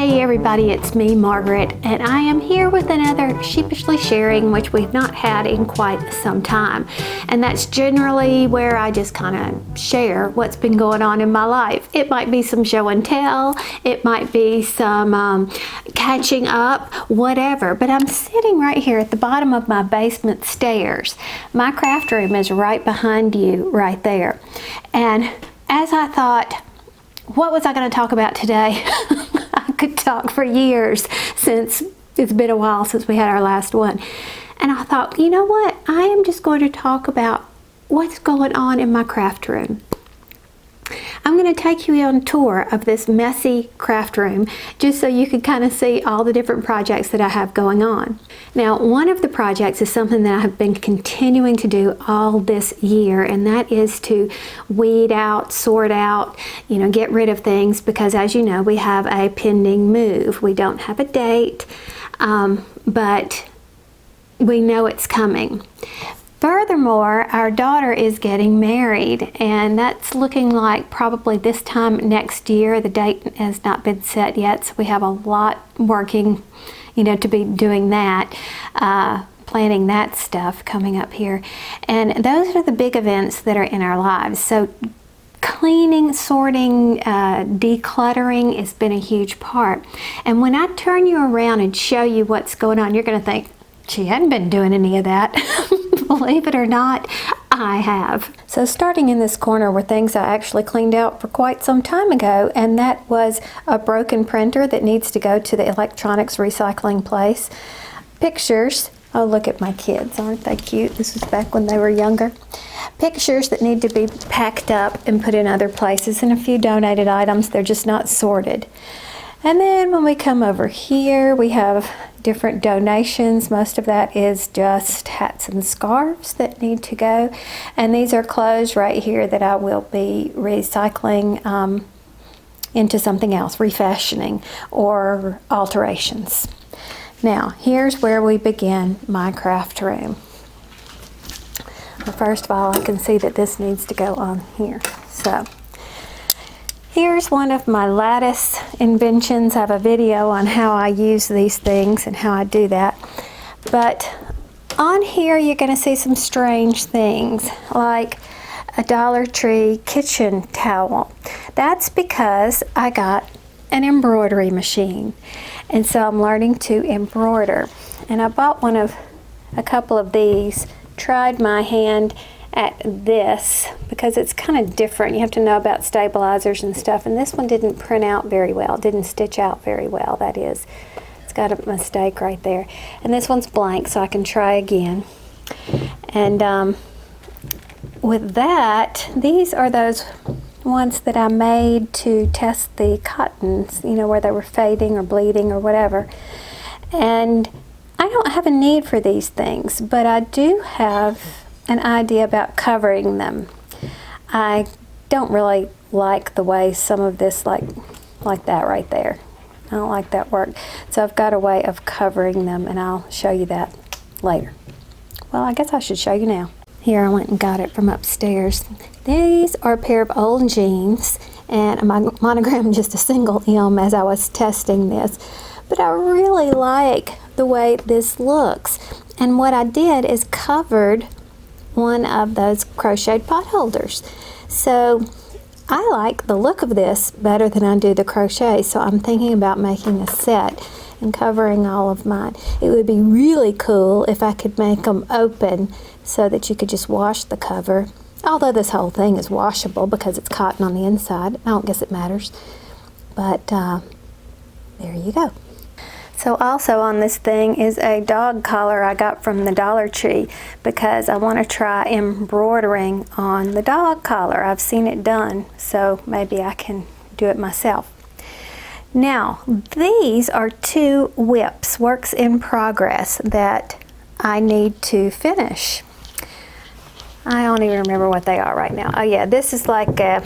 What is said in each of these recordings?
Hey everybody, it's me, Margaret, and I am here with another sheepishly sharing, which we've not had in quite some time. And that's generally where I just kind of share what's been going on in my life. It might be some show and tell, it might be some catching up, whatever. But I'm sitting right here at the bottom of my basement stairs. My craft room is right behind you, right there. And as I thought, what was I going to talk about today? I could talk for years since it's been a while since we had our last one. And I thought, you know what? I am just going to talk about what's going on in my craft room. I'm going to take you on a tour of this messy craft room just so you can kind of see all the different projects that I have going on. Now, one of the projects is something that I have been continuing to do all this year, and that is to weed out, sort out, get rid of things because, as you know, we have a pending move. We don't have a date, but we know it's coming. Furthermore, our daughter is getting married, and that's looking like probably this time next year. The date has not been set yet, so we have a lot working, to be doing that, planning that stuff coming up here. And those are the big events that are in our lives. So cleaning, sorting, decluttering has been a huge part. And when I turn you around and show you what's going on, you're going to think, she hadn't been doing any of that. Believe it or not, I have. So starting in this corner were things I actually cleaned out for quite some time ago, and that was a broken printer that needs to go to the electronics recycling place. Pictures, oh look at my kids, aren't they cute? This was back when they were younger. Pictures that need to be packed up and put in other places, and a few donated items, they're just not sorted. And then when we come over here, we have different donations. Most of that is just hats and scarves that need to go. And these are clothes right here that I will be recycling into something else, refashioning or alterations. Now, here's where we begin my craft room. Well, first of all, I can see that this needs to go on here. So here's one of my lattice inventions. I have a video on how I use these things and how I do that. But on here you're going to see some strange things like a Dollar Tree kitchen towel. That's because I got an embroidery machine. And so I'm learning to embroider. And I bought a couple of these, tried my hand at this because it's kind of different. You have to know about stabilizers and stuff, and this one didn't print out very well, didn't stitch out very well, that is. It's got a mistake right there. And this one's blank, so I can try again. And with that, these are those ones that I made to test the cottons, where they were fading or bleeding or whatever. And I don't have a need for these things, but I do have an idea about covering them. I don't really like the way some of this, like that right there. I don't like that work. So I've got a way of covering them, and I'll show you that later. Well, I guess I should show you now. Here, I went and got it from upstairs. These are a pair of old jeans, and I monogrammed just a single M as I was testing this. But I really like the way this looks. And what I did is covered one of those crocheted pot holders. So I like the look of this better than I do the crochet, so I'm thinking about making a set and covering all of mine. It would be really cool if I could make them open so that you could just wash the cover, although this whole thing is washable because it's cotton on the inside. I don't guess it matters, but there you go. So also on this thing is a dog collar I got from the Dollar Tree because I want to try embroidering on the dog collar. I've seen it done, so maybe I can do it myself. Now, these are 2 whips, works in progress, that I need to finish. I don't even remember what they are right now. Oh yeah, this is like a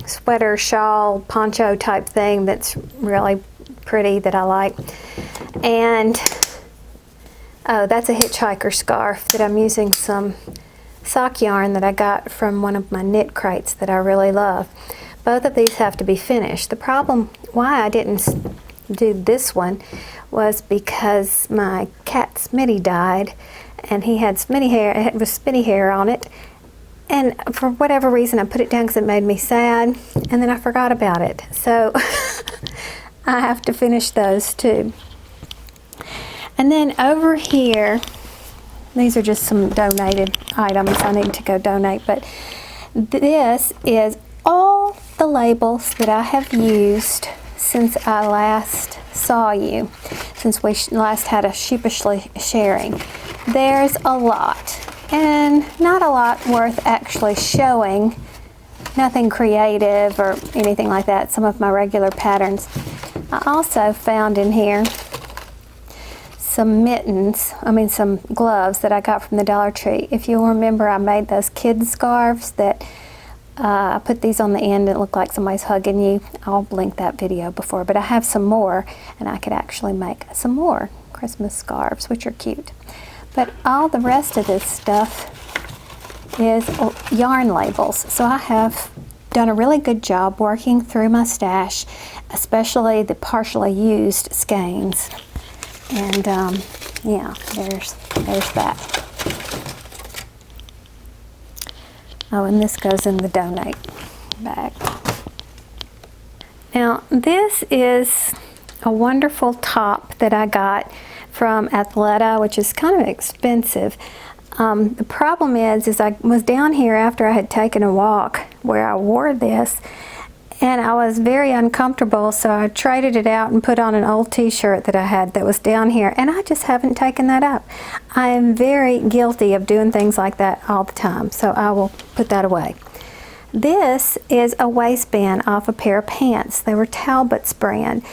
sweater, shawl, poncho type thing that's really pretty that I like. And oh, that's a hitchhiker scarf that I'm using some sock yarn that I got from one of my knit crates that I really love. Both of these have to be finished. The problem why I didn't do this one was because my cat Smitty died, and he had Smitty hair. It was Smitty hair on it, and for whatever reason I put it down because it made me sad, and then I forgot about it. So I have to finish those too. And then over here, these are just some donated items I need to go donate, but this is all the labels that I have used since I last saw you, since we last had a sheepishly sharing. There's a lot, and not a lot worth actually showing, nothing creative or anything like that, some of my regular patterns. I also found in here some some gloves that I got from the Dollar Tree. If you'll remember, I made those kids scarves that I put these on the end that look like somebody's hugging you. I'll link that video before, but I have some more, and I could actually make some more Christmas scarves, which are cute. But all the rest of this stuff is yarn labels. So I have done a really good job working through my stash, especially the partially used skeins. And yeah, there's that. Oh, and this goes in the donate bag. Now, this is a wonderful top that I got from Athleta, which is kind of expensive. The problem is I was down here after I had taken a walk where I wore this, and I was very uncomfortable, so I traded it out and put on an old t-shirt that I had that was down here, and I just haven't taken that up. I am very guilty of doing things like that all the time, so I will put that away. This is a waistband off a pair of pants. They were Talbot's brand,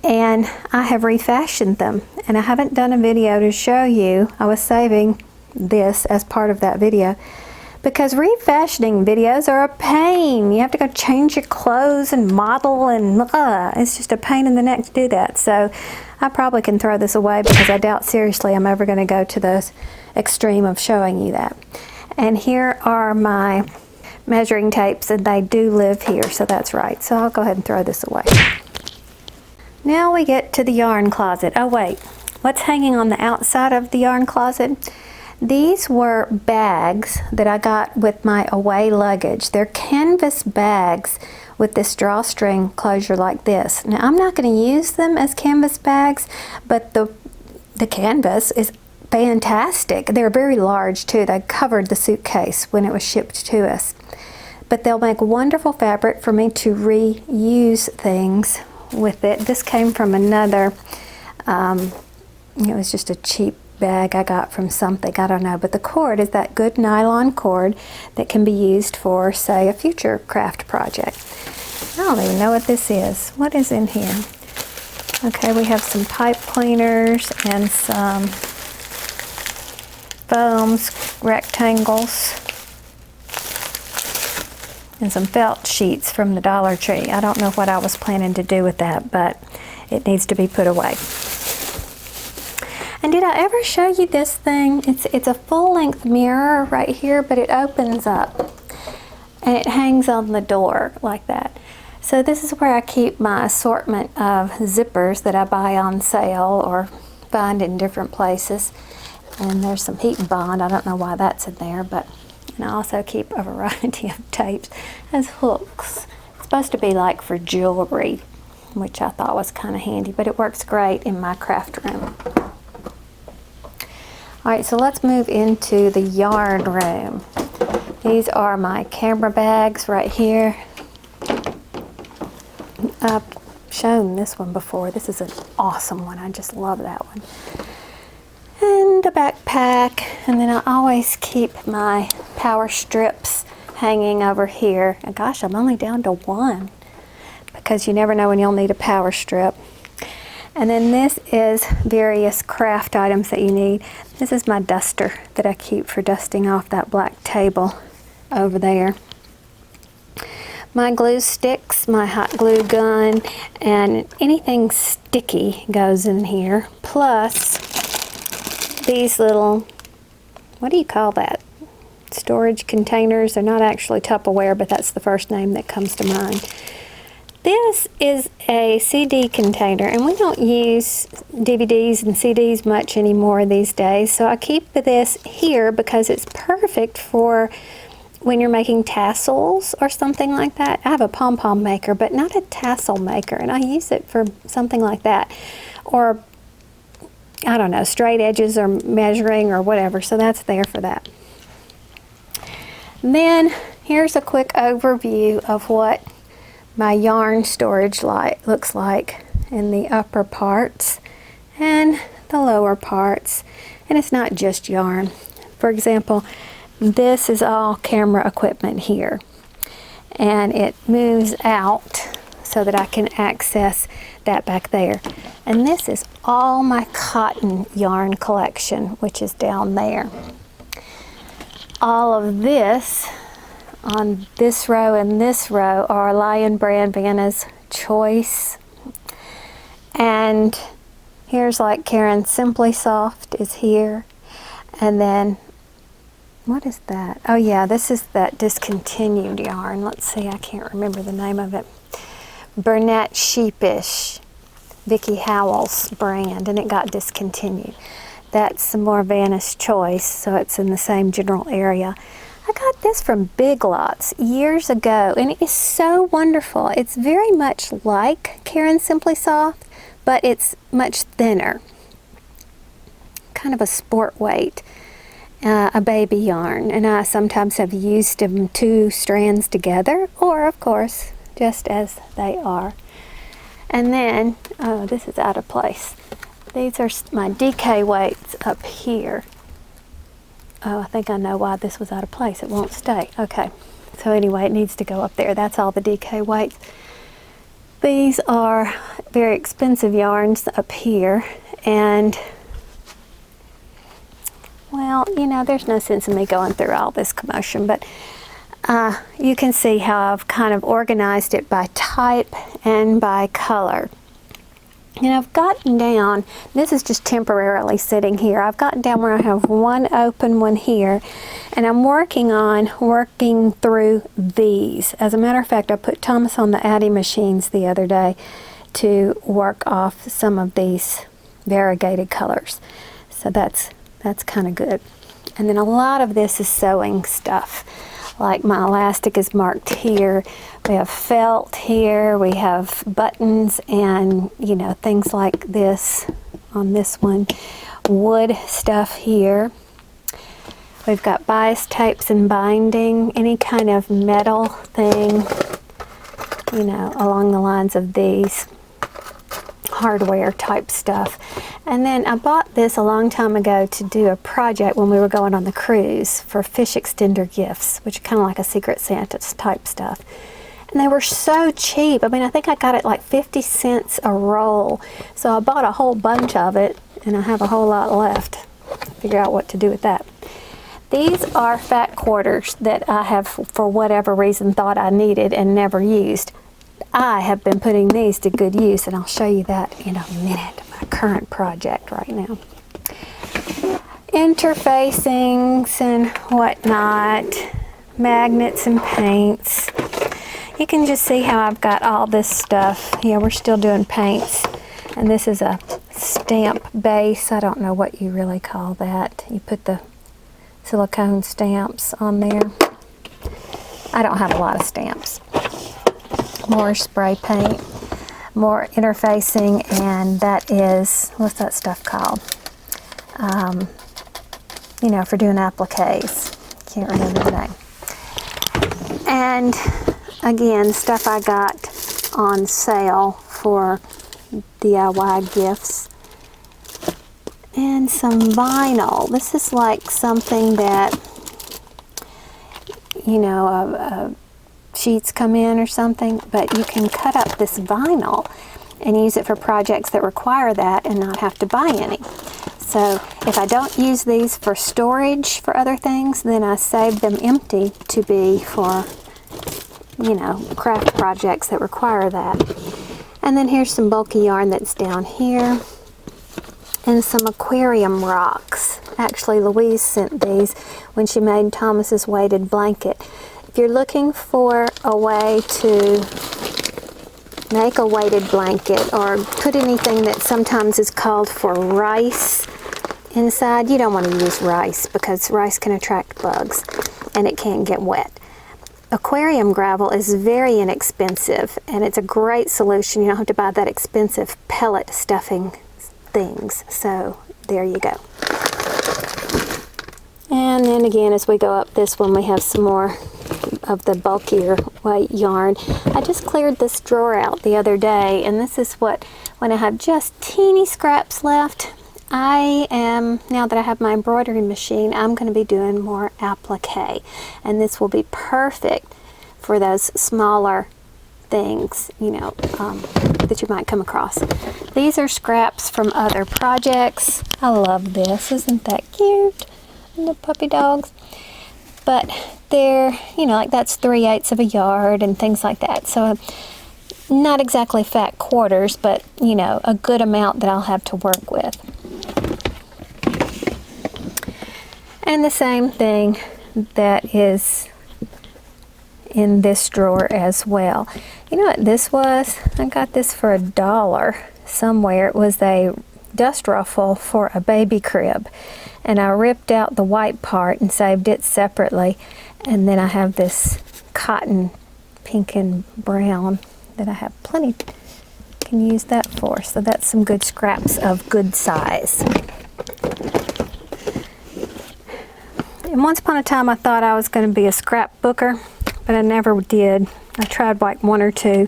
and I have refashioned them, and I haven't done a video to show you. I was saving this as part of that video, because refashioning videos are a pain. You have to go change your clothes and model, and it's just a pain in the neck to do that. So I probably can throw this away, because I doubt seriously I'm ever going to go to the extreme of showing you that. And here are my measuring tapes, and they do live here, so that's right. So I'll go ahead and throw this away. Now we get to the yarn closet. Oh wait, what's hanging on the outside of the yarn closet? These were bags that I got with my away luggage. They're canvas bags with this drawstring closure like this. Now, I'm not going to use them as canvas bags, but the canvas is fantastic. They're very large too. They covered the suitcase when it was shipped to us. But they'll make wonderful fabric for me to reuse things with it. This came from another, it was just a cheap bag I got from something, I don't know, but the cord is that good nylon cord that can be used for, say, a future craft project. I don't even know what this is. What is in here? Okay, we have some pipe cleaners and some foams, rectangles, and some felt sheets from the Dollar Tree. I don't know what I was planning to do with that, but it needs to be put away. And did I ever show you this thing? It's a full-length mirror right here, but it opens up and it hangs on the door like that. So this is where I keep my assortment of zippers that I buy on sale or find in different places. And there's some heat and bond. I don't know why that's in there, but and I also keep a variety of tapes as hooks. It's supposed to be like for jewelry, which I thought was kind of handy, but it works great in my craft room. Alright, so let's move into the yarn room. These are my camera bags right here. I've shown this one before. This is an awesome one. I just love that one. And a backpack. And then I always keep my power strips hanging over here. And gosh, I'm only down to one, because you never know when you'll need a power strip. And then this is various craft items that you need. This is my duster that I keep for dusting off that black table over there. My glue sticks, my hot glue gun, and anything sticky goes in here. Plus these little, what do you call that? Storage containers. They're not actually Tupperware, but that's the first name that comes to mind. This is a CD container, and we don't use DVDs and CDs much anymore these days, so I keep this here because it's perfect for when you're making tassels or something like that. I have a pom-pom maker, but not a tassel maker, and I use it for something like that. Or, I don't know, straight edges or measuring or whatever, so that's there for that. And then, here's a quick overview of what my yarn storage looks like in the upper parts and the lower parts. And it's not just yarn. For example, this is all camera equipment here, and it moves out so that I can access that back there. And this is all my cotton yarn collection, which is down there. All of this on this row and this row are Lion Brand Vanna's Choice. And here's like Karen Simply Soft is here. And then, what is that? Oh yeah, this is that discontinued yarn. Let's see, I can't remember the name of it. Burnett Sheepish, Vicki Howell's brand, and it got discontinued. That's some more Vanna's Choice, so it's in the same general area. I got this from Big Lots years ago, and it is so wonderful. It's very much like Karen Simply Soft, but it's much thinner. Kind of a sport weight, a baby yarn. And I sometimes have used them 2 strands together, or of course, just as they are. And then, oh, this is out of place. These are my DK weights up here. Oh, I think I know why this was out of place. It won't stay. Okay. So anyway, it needs to go up there. That's all the DK weights. These are very expensive yarns up here. And, well, you know, there's no sense in me going through all this commotion. But you can see how I've kind of organized it by type and by color. And I've gotten down, this is just temporarily sitting here, I've gotten down where I have one open one here, and I'm working through these. As a matter of fact, I put Thomas on the Addy machines the other day to work off some of these variegated colors. So that's kind of good. And then a lot of this is sewing stuff. Like my elastic is marked here. We have felt here. We have buttons and, you know, things like this on this one. Wood stuff here. We've got bias tapes and binding. Any kind of metal thing, you know, along the lines of these. Hardware type stuff. And then I bought this a long time ago to do a project when we were going on the cruise for fish extender gifts, which are kind of like a Secret Santa type stuff. And they were so cheap. I mean, I think I got it like 50 cents a roll. So I bought a whole bunch of it, and I have a whole lot left. Figure out what to do with that. These are fat quarters that I have, for whatever reason, thought I needed and never used. I have been putting these to good use, and I'll show you that in a minute. My current project right now. Interfacings and whatnot, magnets and paints. You can just see how I've got all this stuff. Yeah, we're still doing paints, and this is a stamp base. I don't know what you really call that. You put the silicone stamps on there. I don't have a lot of stamps. More spray paint, more interfacing, and that is, what's that stuff called? You know, for doing appliques. Can't remember the name. And again, stuff I got on sale for DIY gifts. And some vinyl. This is like something that, you know, sheets come in or something, but you can cut up this vinyl and use it for projects that require that and not have to buy any. So if I don't use these for storage for other things, then I save them empty to be for, you know, craft projects that require that. And then here's some bulky yarn that's down here, and some aquarium rocks. Actually, Louise sent these when she made Thomas's weighted blanket. If you're looking for a way to make a weighted blanket or put anything that sometimes is called for rice inside. You don't want to use rice because rice can attract bugs and it can get wet. Aquarium gravel is very inexpensive and it's a great solution. You don't have to buy that expensive pellet stuffing things. So there you go. And then again, as we go up this one, we have some more of the bulkier weight yarn. I just cleared this drawer out the other day, and this is what, when I have just teeny scraps left, I am, now that I have my embroidery machine, I'm going to be doing more applique, and this will be perfect for those smaller things, you know, that you might come across. These are scraps from other projects. I love this. Isn't that cute? The puppy dogs. But they're, you know, like that's 3/8 of a yard and things like that. So not exactly fat quarters, but, you know, a good amount that I'll have to work with. And the same thing that is in this drawer as well. You know what this was? I got this for $1 somewhere. It was a dust ruffle for a baby crib. And I ripped out the white part and saved it separately. And then I have this cotton pink and brown that I have plenty can use that for. So that's some good scraps of good size. And once upon a time I thought I was going to be a scrapbooker, but I never did. I tried like 1 or 2.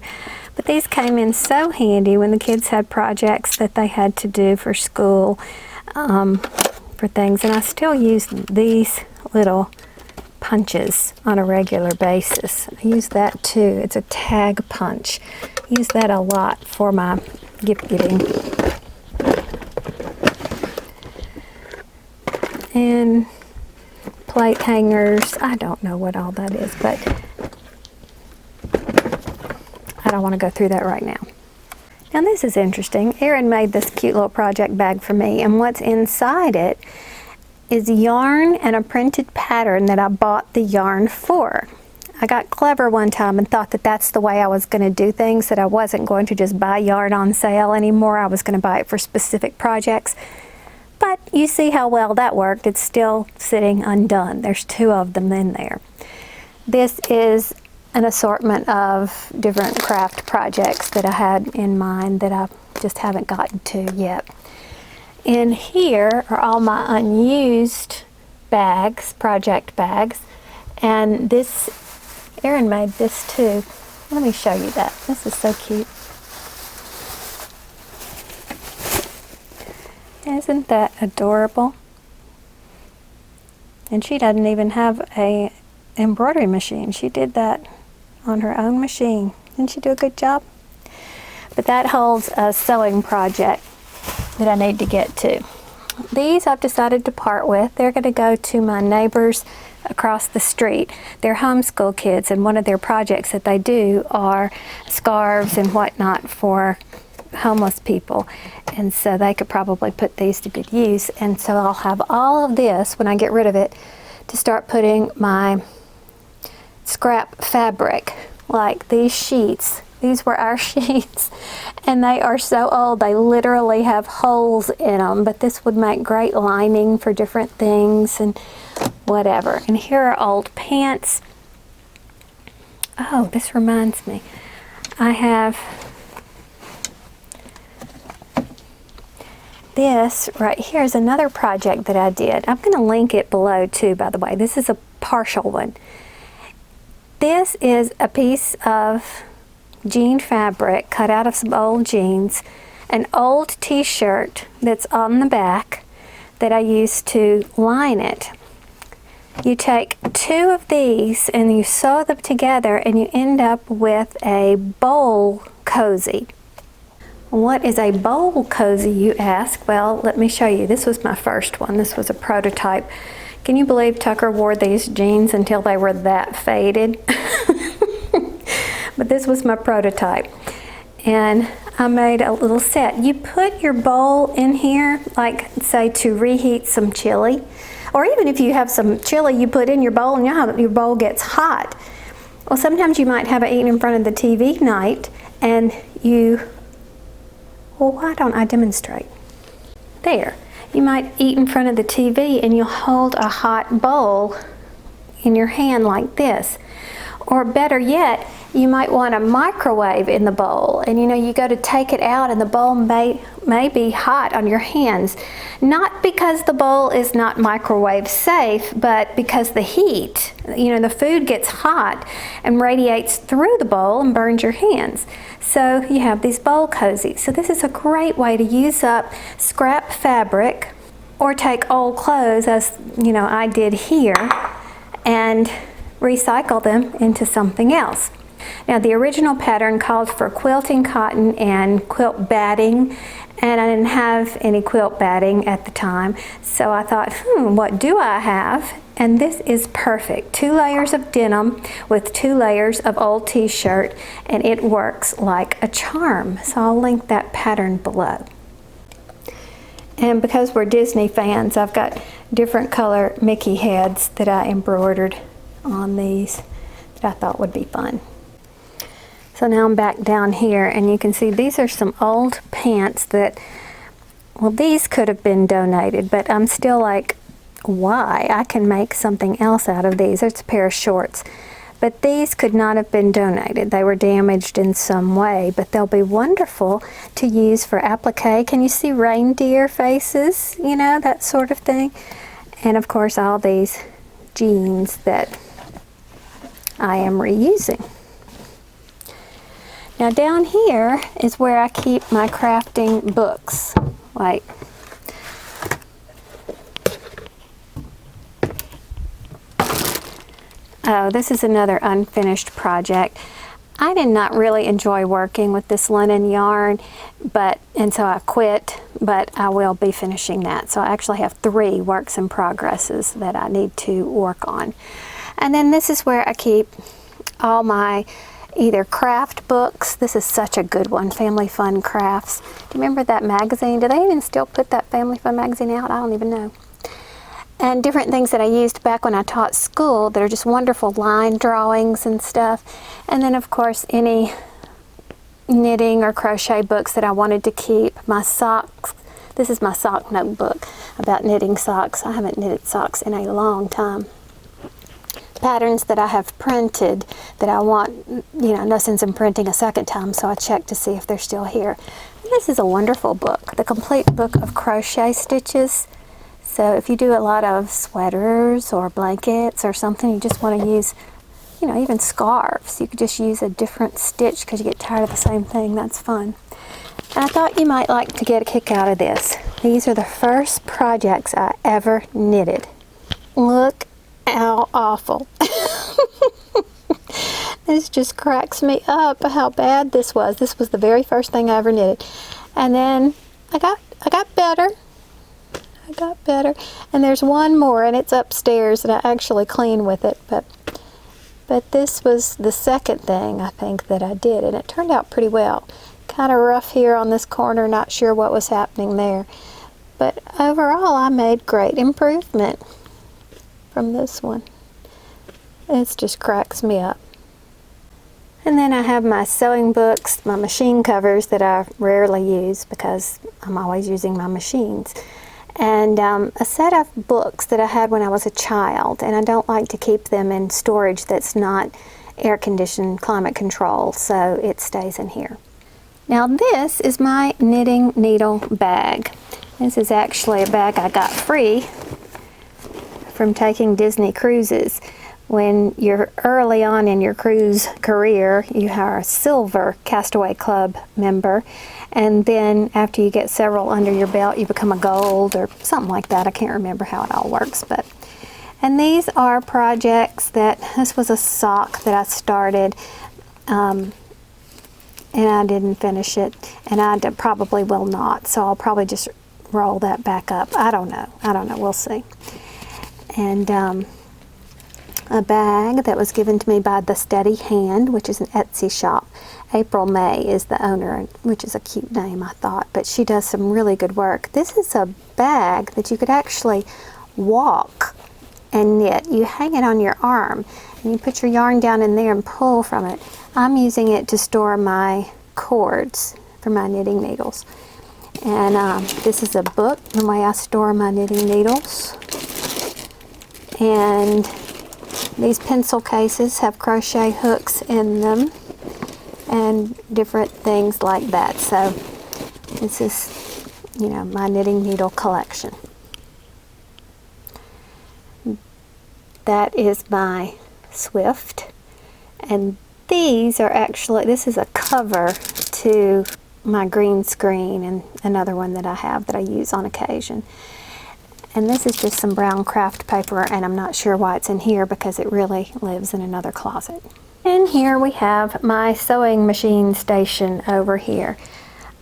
But these came in so handy when the kids had projects that they had to do for school, for things. And I still use these little punches on a regular basis. I use that too. It's a tag punch. I use that a lot for my gift giving. And plate hangers. I don't know what all that is, but I don't want to go through that right now. Now this is interesting. Erin made this cute little project bag for me, and what's inside it is yarn and a printed pattern that I bought the yarn for. I got clever one time and thought that that's the way I was going to do things, that I wasn't going to just buy yarn on sale anymore. I was going to buy it for specific projects. But you see how well that worked. It's still sitting undone. There's 2 of them in there. This is an assortment of different craft projects that I had in mind that I just haven't gotten to yet. In here are all my unused bags, project bags, and this, Erin made this too. Let me show you that. This is so cute. Isn't that adorable? And she doesn't even have a embroidery machine. She did that on her own machine. Didn't she do a good job? But that holds a sewing project that I need to get to. These I've decided to part with. They're going to go to my neighbors across the street. They're homeschool kids, and one of their projects that they do are scarves and whatnot for homeless people, and so they could probably put these to good use. And so I'll have all of this when I get rid of it to start putting my scrap fabric, like these sheets. These were our sheets, and they are so old they literally have holes in them, but this would make great lining for different things and whatever. And here are old pants. Oh, this reminds me, I have this right here is another project that I did. I'm going to link it below too, by the way. This is a partial one. This is a piece of jean fabric cut out of some old jeans, an old t-shirt that's on the back that I used to line it. You take 2 of these and you sew them together and you end up with a bowl cozy. What is a bowl cozy, you ask? Well, let me show you. This was my first one. This was a prototype. Can you believe Tucker wore these jeans until they were that faded? But this was my prototype. And I made a little set. You put your bowl in here, like say to reheat some chili. Or even if you have some chili you put in your bowl and you know how your bowl gets hot. Well, sometimes you might have it eaten in front of the TV night and well, why don't I demonstrate? There. You might eat in front of the TV and you'll hold a hot bowl in your hand like this. Or better yet, you might want a microwave in the bowl, and you go to take it out and the bowl may be hot on your hands. Not because the bowl is not microwave safe, but because the heat, the food gets hot and radiates through the bowl and burns your hands. So you have these bowl cozies. So this is a great way to use up scrap fabric or take old clothes, as I did here, and recycle them into something else. Now, the original pattern called for quilting cotton and quilt batting, and I didn't have any quilt batting at the time, so I thought, what do I have? And this is perfect. 2 layers of denim with 2 layers of old t-shirt, and it works like a charm. So I'll link that pattern below. And because we're Disney fans, I've got different color Mickey heads that I embroidered on these that I thought would be fun. So now I'm back down here, and you can see these are some old pants that, well, these could have been donated, but I'm still like, why? I can make something else out of these. It's a pair of shorts. But these could not have been donated. They were damaged in some way, but they'll be wonderful to use for applique. Can you see reindeer faces? That sort of thing. And of course, all these jeans that I am reusing. Now down here is where I keep my crafting books. Oh, this is another unfinished project. I did not really enjoy working with this linen yarn, and so I quit, but I will be finishing that. So I actually have 3 works in progresses that I need to work on. And then this is where I keep all my either craft books. This is such a good one, Family Fun Crafts. Do you remember that magazine? Do they even still put that Family Fun magazine out? I don't even know. And different things that I used back when I taught school that are just wonderful line drawings and stuff. And then of course any knitting or crochet books that I wanted to keep. My socks. This is my sock notebook about knitting socks. I haven't knitted socks in a long time. Patterns that I have printed that I want, no sense in printing a second time, so I check to see if they're still here. And this is a wonderful book, the complete book of crochet stitches. So if you do a lot of sweaters or blankets or something, you just want to use, even scarves. You could just use a different stitch because you get tired of the same thing. That's fun. And I thought you might like to get a kick out of this. These are the first projects I ever knitted. Look how awful. This just cracks me up how bad this was. This was the very first thing I ever knitted. And then I got better. I got better. And there's one more, and it's upstairs, and I actually clean with it. But this was the second thing I think that I did, and it turned out pretty well. Kind of rough here on this corner, not sure what was happening there. But overall, I made great improvement from this one. It just cracks me up. And then I have my sewing books, my machine covers that I rarely use because I'm always using my machines. And a set of books that I had when I was a child, and I don't like to keep them in storage that's not air conditioned, climate controlled, so it stays in here. Now this is my knitting needle bag. This is actually a bag I got free from taking Disney cruises. When you're early on in your cruise career, you are a silver Castaway Club member, and then after you get several under your belt, you become a gold or something like that. I can't remember how it all works, and these are projects this was a sock that I started, and I didn't finish it, and I probably will not, so I'll probably just roll that back up. I don't know, we'll see. And a bag that was given to me by The Steady Hand, which is an Etsy shop. April May is the owner, which is a cute name, I thought, but she does some really good work. This is a bag that you could actually walk and knit. You hang it on your arm, and you put your yarn down in there and pull from it. I'm using it to store my cords for my knitting needles. And this is a book, the way I store my knitting needles. And these pencil cases have crochet hooks in them and different things like that. So this is, you know, my knitting needle collection. That is my Swift. And these are actually, this is a cover to my green screen and another one that I have that I use on occasion. And this is just some brown craft paper, and I'm not sure why it's in here because it really lives in another closet. And here we have my sewing machine station over here.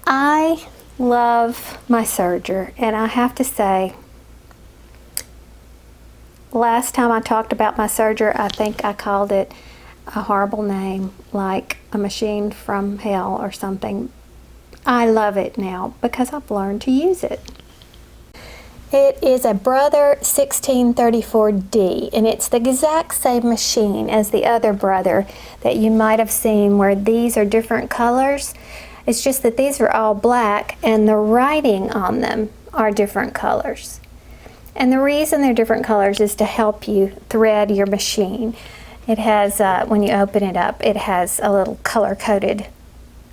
I love my serger, and I have to say, last time I talked about my serger, I think I called it a horrible name, like a machine from hell or something. I love it now because I've learned to use it. It is a Brother 1634D, and it's the exact same machine as the other Brother that you might have seen where these are different colors. It's just that these are all black and the writing on them are different colors. And the reason they're different colors is to help you thread your machine. It has, when you open it up, it has a little color-coded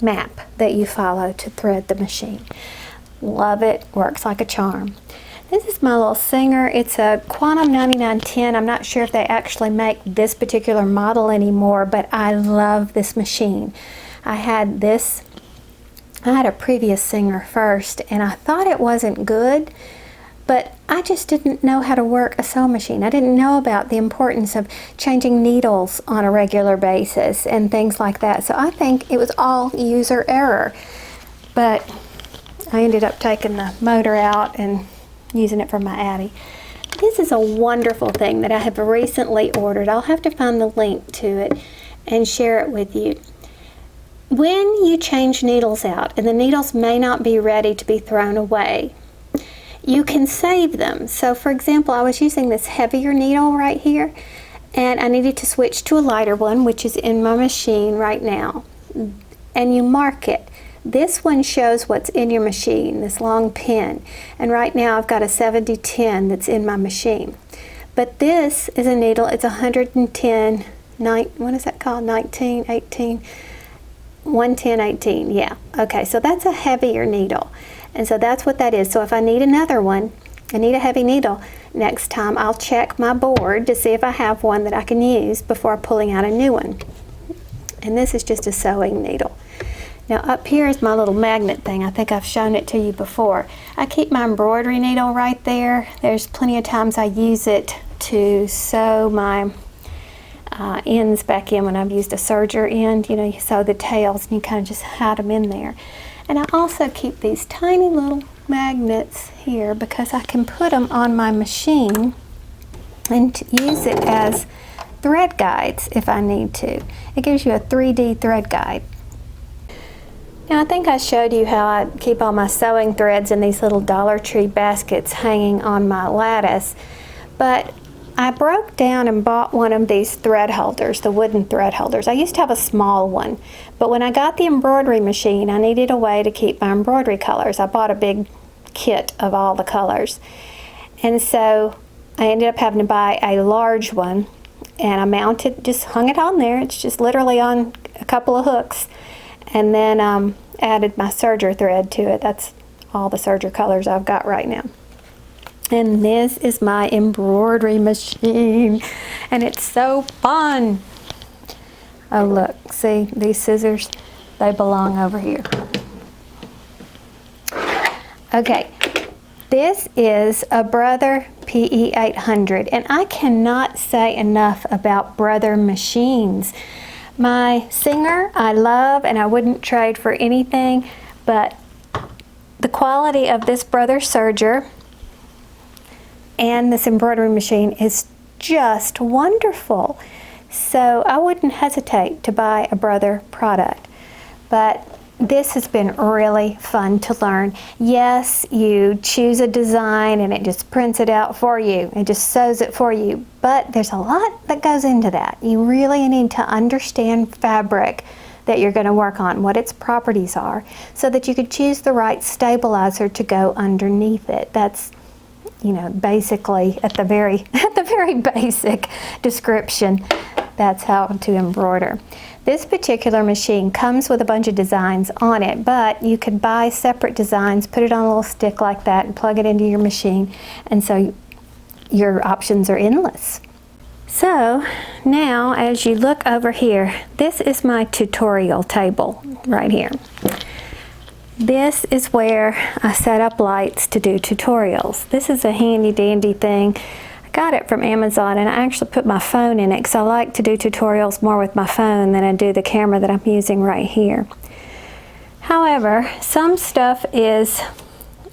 map that you follow to thread the machine. Love it, works like a charm. This is my little Singer. It's a Quantum 9910. I'm not sure if they actually make this particular model anymore, but I love this machine. I had a previous Singer first, and I thought it wasn't good, but I just didn't know how to work a sewing machine. I didn't know about the importance of changing needles on a regular basis and things like that. So I think it was all user error. But I ended up taking the motor out and using it for my Addie. This is a wonderful thing that I have recently ordered. I'll have to find the link to it and share it with you. When you change needles out and the needles may not be ready to be thrown away, you can save them. So for example, I was using this heavier needle right here, and I needed to switch to a lighter one, which is in my machine right now. And you mark it. This one shows what's in your machine, this long pin. And right now I've got a 7010 that's in my machine. But this is a needle, it's 110, what is that called? 19, 18, 110, 18, yeah. Okay, so that's a heavier needle. And so that's what that is. So if I need another one, I need a heavy needle, next time I'll check my board to see if I have one that I can use before pulling out a new one. And this is just a sewing needle. Now up here is my little magnet thing. I think I've shown it to you before. I keep my embroidery needle right there. There's plenty of times I use it to sew my ends back in when I've used a serger end. You know, you sew the tails and you kind of just hide them in there. And I also keep these tiny little magnets here because I can put them on my machine and use it as thread guides if I need to. It gives you a 3D thread guide. Now I think I showed you how I keep all my sewing threads in these little Dollar Tree baskets hanging on my lattice, but I broke down and bought one of these thread holders, the wooden thread holders. I used to have a small one, but when I got the embroidery machine, I needed a way to keep my embroidery colors. I bought a big kit of all the colors, and so I ended up having to buy a large one, and I mounted, just hung it on there. It's just literally on a couple of hooks. And then added my serger thread to it. That's all the serger colors I've got right now. And this is my embroidery machine. And it's so fun. Oh look, see these scissors? They belong over here. Okay, this is a Brother PE800. And I cannot say enough about Brother machines. My Singer I love and I wouldn't trade for anything, but the quality of this Brother serger and this embroidery machine is just wonderful. So I wouldn't hesitate to buy a Brother product. But this has been really fun to learn. Yes, you choose a design and it just prints it out for you. It just sews it for you. But there's a lot that goes into that. You really need to understand fabric that you're going to work on, what its properties are, so that you could choose the right stabilizer to go underneath it. That's, you know, basically at the very basic description, that's how to embroider. This particular machine comes with a bunch of designs on it, but you could buy separate designs, put it on a little stick like that, and plug it into your machine, and so your options are endless. So now as you look over here, this is my tutorial table right here. This is where I set up lights to do tutorials. This is a handy dandy thing. I got it from Amazon, and I actually put my phone in it because I like to do tutorials more with my phone than I do the camera that I'm using right here. However, some stuff is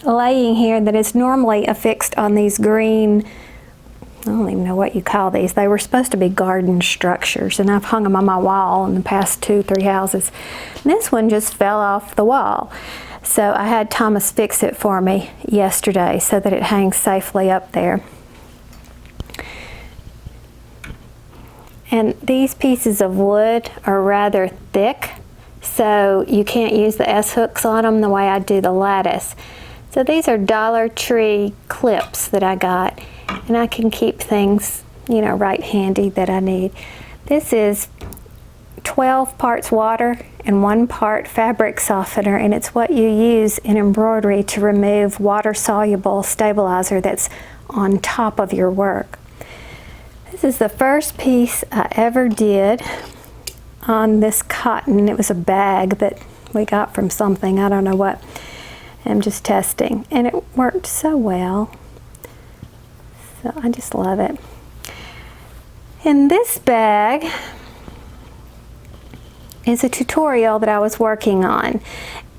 laying here that is normally affixed on these green, I don't even know what you call these. They were supposed to be garden structures, and I've hung them on my wall in the past 2-3 houses. And this one just fell off the wall. So I had Thomas fix it for me yesterday so that it hangs safely up there. And these pieces of wood are rather thick, so you can't use the S-hooks on them the way I do the lattice. So these are Dollar Tree clips that I got, and I can keep things, you know, right handy that I need. This is 12 parts water and 1 part fabric softener, and it's what you use in embroidery to remove water-soluble stabilizer that's on top of your work. This is the first piece I ever did on this cotton. It was a bag that we got from something, I don't know what. I'm just testing, and it worked so well. So I just love it. In this bag is a tutorial that I was working on.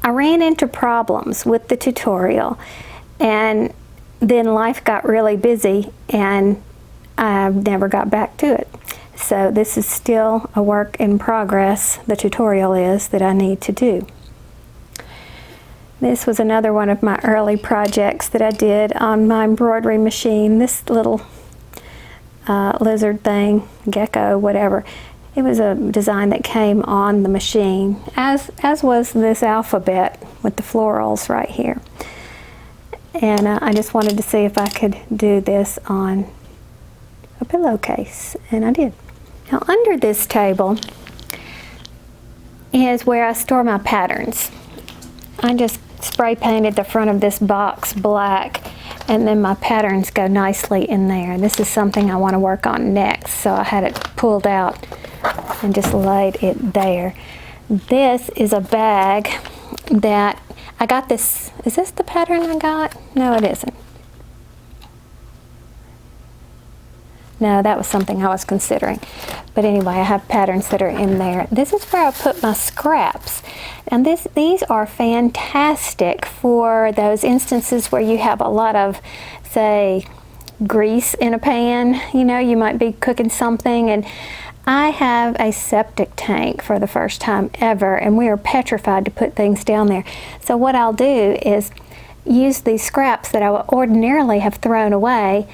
I ran into problems with the tutorial, and then life got really busy and I never got back to it. So this is still a work in progress, the tutorial is, that I need to do. This was another one of my early projects that I did on my embroidery machine. This little lizard thing, gecko, whatever. It was a design that came on the machine, as was this alphabet with the florals right here. And I just wanted to see if I could do this on a pillowcase, and I did. Now under this table is where I store my patterns. I just spray painted the front of this box black, and then my patterns go nicely in there. This is something I want to work on next, so I had it pulled out and just laid it there. This is a bag that I got this. Is this the pattern I got? No, it isn't. No, that was something I was considering. But anyway, I have patterns that are in there. This is where I put my scraps. And these are fantastic for those instances where you have a lot of, say, grease in a pan. You know, you might be cooking something, and I have a septic tank for the first time ever, and we are petrified to put things down there. So what I'll do is use these scraps that I would ordinarily have thrown away,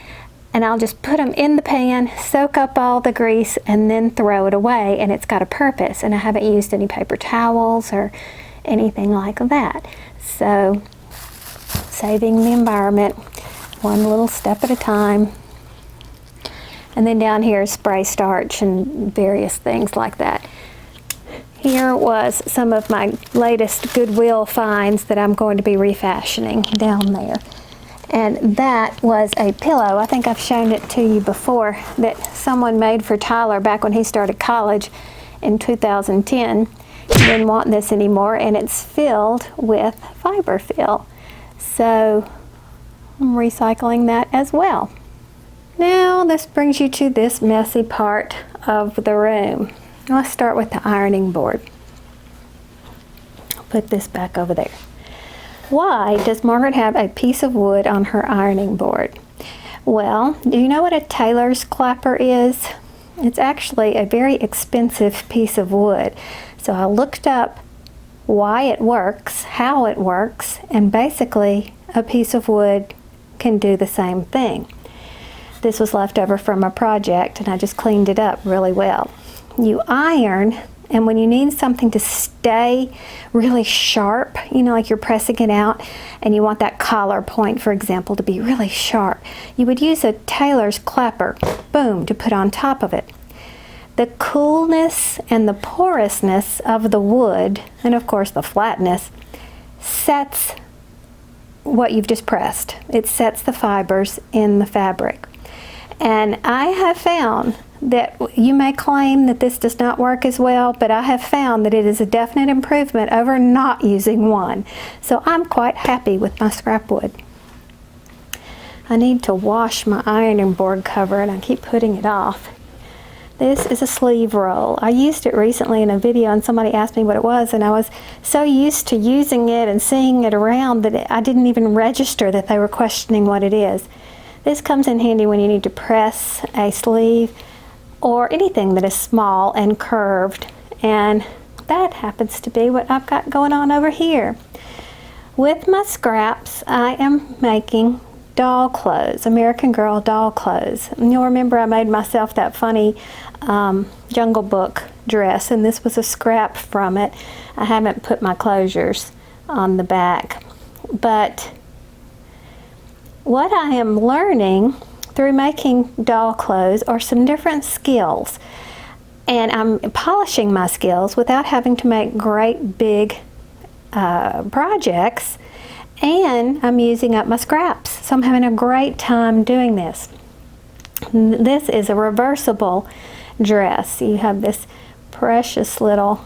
and I'll just put them in the pan, soak up all the grease, and then throw it away, and it's got a purpose. And I haven't used any paper towels or anything like that. So, saving the environment, one little step at a time. And then down here is spray starch and various things like that. Here was some of my latest Goodwill finds that I'm going to be refashioning down there. And that was a pillow. I think I've shown it to you before, that someone made for Tyler back when he started college in 2010. He didn't want this anymore, and it's filled with fiber fill. So I'm recycling that as well. Now this brings you to this messy part of the room. Let's start with the ironing board. I'll put this back over there. Why does Margaret have a piece of wood on her ironing board? Well, do you know what a tailor's clapper is? It's actually a very expensive piece of wood. So I looked up why it works, how it works, and basically a piece of wood can do the same thing. This was left over from a project, and I just cleaned it up really well. You iron And when you need something to stay really sharp, you know, like you're pressing it out and you want that collar point, for example, to be really sharp, you would use a tailor's clapper, boom, to put on top of it. The coolness and the porousness of the wood, and of course the flatness, sets what you've just pressed. It sets the fibers in the fabric. And I have found that you may claim that this does not work as well, but I have found that it is a definite improvement over not using one. So I'm quite happy with my scrap wood. I need to wash my ironing board cover and I keep putting it off. This is a sleeve roll. I used it recently in a video and somebody asked me what it was, and I was so used to using it and seeing it around that I didn't even register that they were questioning what it is. This comes in handy when you need to press a sleeve or anything that is small and curved, and that happens to be what I've got going on over here. With my scraps, I am making doll clothes, American Girl doll clothes. And you'll remember I made myself that funny Jungle Book dress, and this was a scrap from it. I haven't put my closures on the back, but what I am learning through making doll clothes are some different skills, and I'm polishing my skills without having to make great big projects, and I'm using up my scraps, so I'm having a great time doing this. This is a reversible dress. You have this precious little,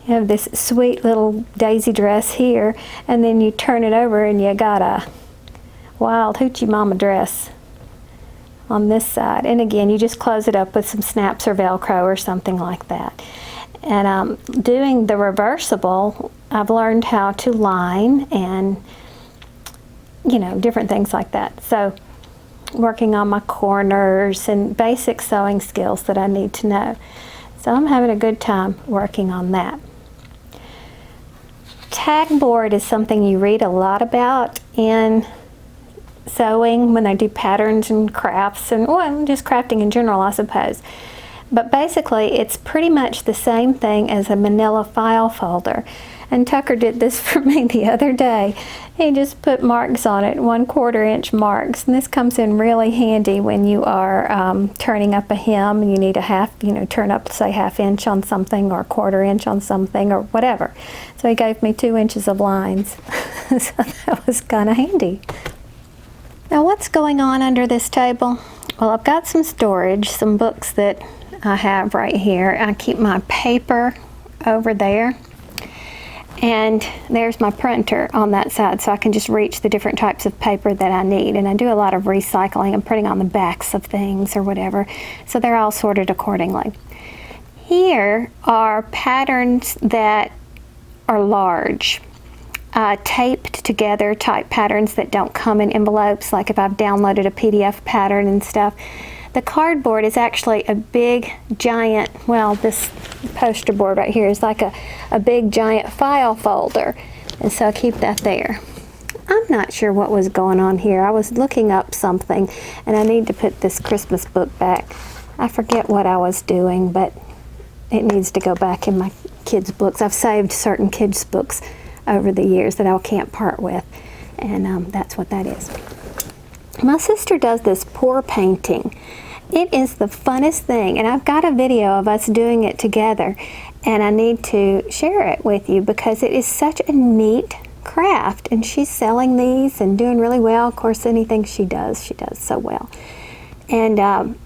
you have this sweet little daisy dress here, and then you turn it over and you got a wild hoochie mama dress on this side. And again, you just close it up with some snaps or Velcro or something like that. And doing the reversible, I've learned how to line and, you know, different things like that. So working on my corners and basic sewing skills that I need to know. So I'm having a good time working on that. Tag board is something you read a lot about in sewing when they do patterns and crafts, and well, just crafting in general, I suppose. But basically, it's pretty much the same thing as a manila file folder. And Tucker did this for me the other day. He just put marks on it, 1/4 inch marks. And this comes in really handy when you are turning up a hem and you need a half, you know, turn up, say, 1/2 inch on something or 1/4 inch on something or whatever. So he gave me 2 inches of lines. So that was kind of handy. Now what's going on under this table? Well, I've got some storage, some books that I have right here. I keep my paper over there, and there's my printer on that side, so I can just reach the different types of paper that I need. And I do a lot of recycling and printing on the backs of things or whatever, so they're all sorted accordingly. Here are patterns that are large, taped together type patterns that don't come in envelopes, like if I've downloaded a PDF pattern and stuff. The cardboard is actually a big giant, well, this poster board right here is like a big giant file folder, and so I keep that there. I'm not sure what was going on here. I was looking up something, and I need to put this Christmas book back. I forget what I was doing, but it needs to go back in my kids' books. I've saved certain kids' books over the years that I can't part with, and that's what that is. My sister does this pour painting. It is the funnest thing, and I've got a video of us doing it together, and I need to share it with you because it is such a neat craft, and she's selling these and doing really well. Of course, anything she does so well. And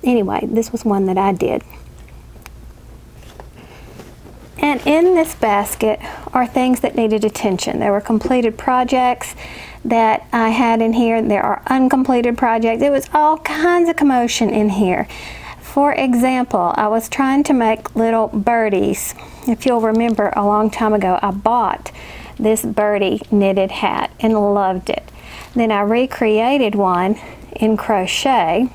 anyway, this was one that I did. And in this basket are things that needed attention. There were completed projects that I had in here. There are uncompleted projects. It was all kinds of commotion in here. For example, I was trying to make little birdies. If you'll remember, a long time ago, I bought this birdie knitted hat and loved it. Then I recreated one in crochet.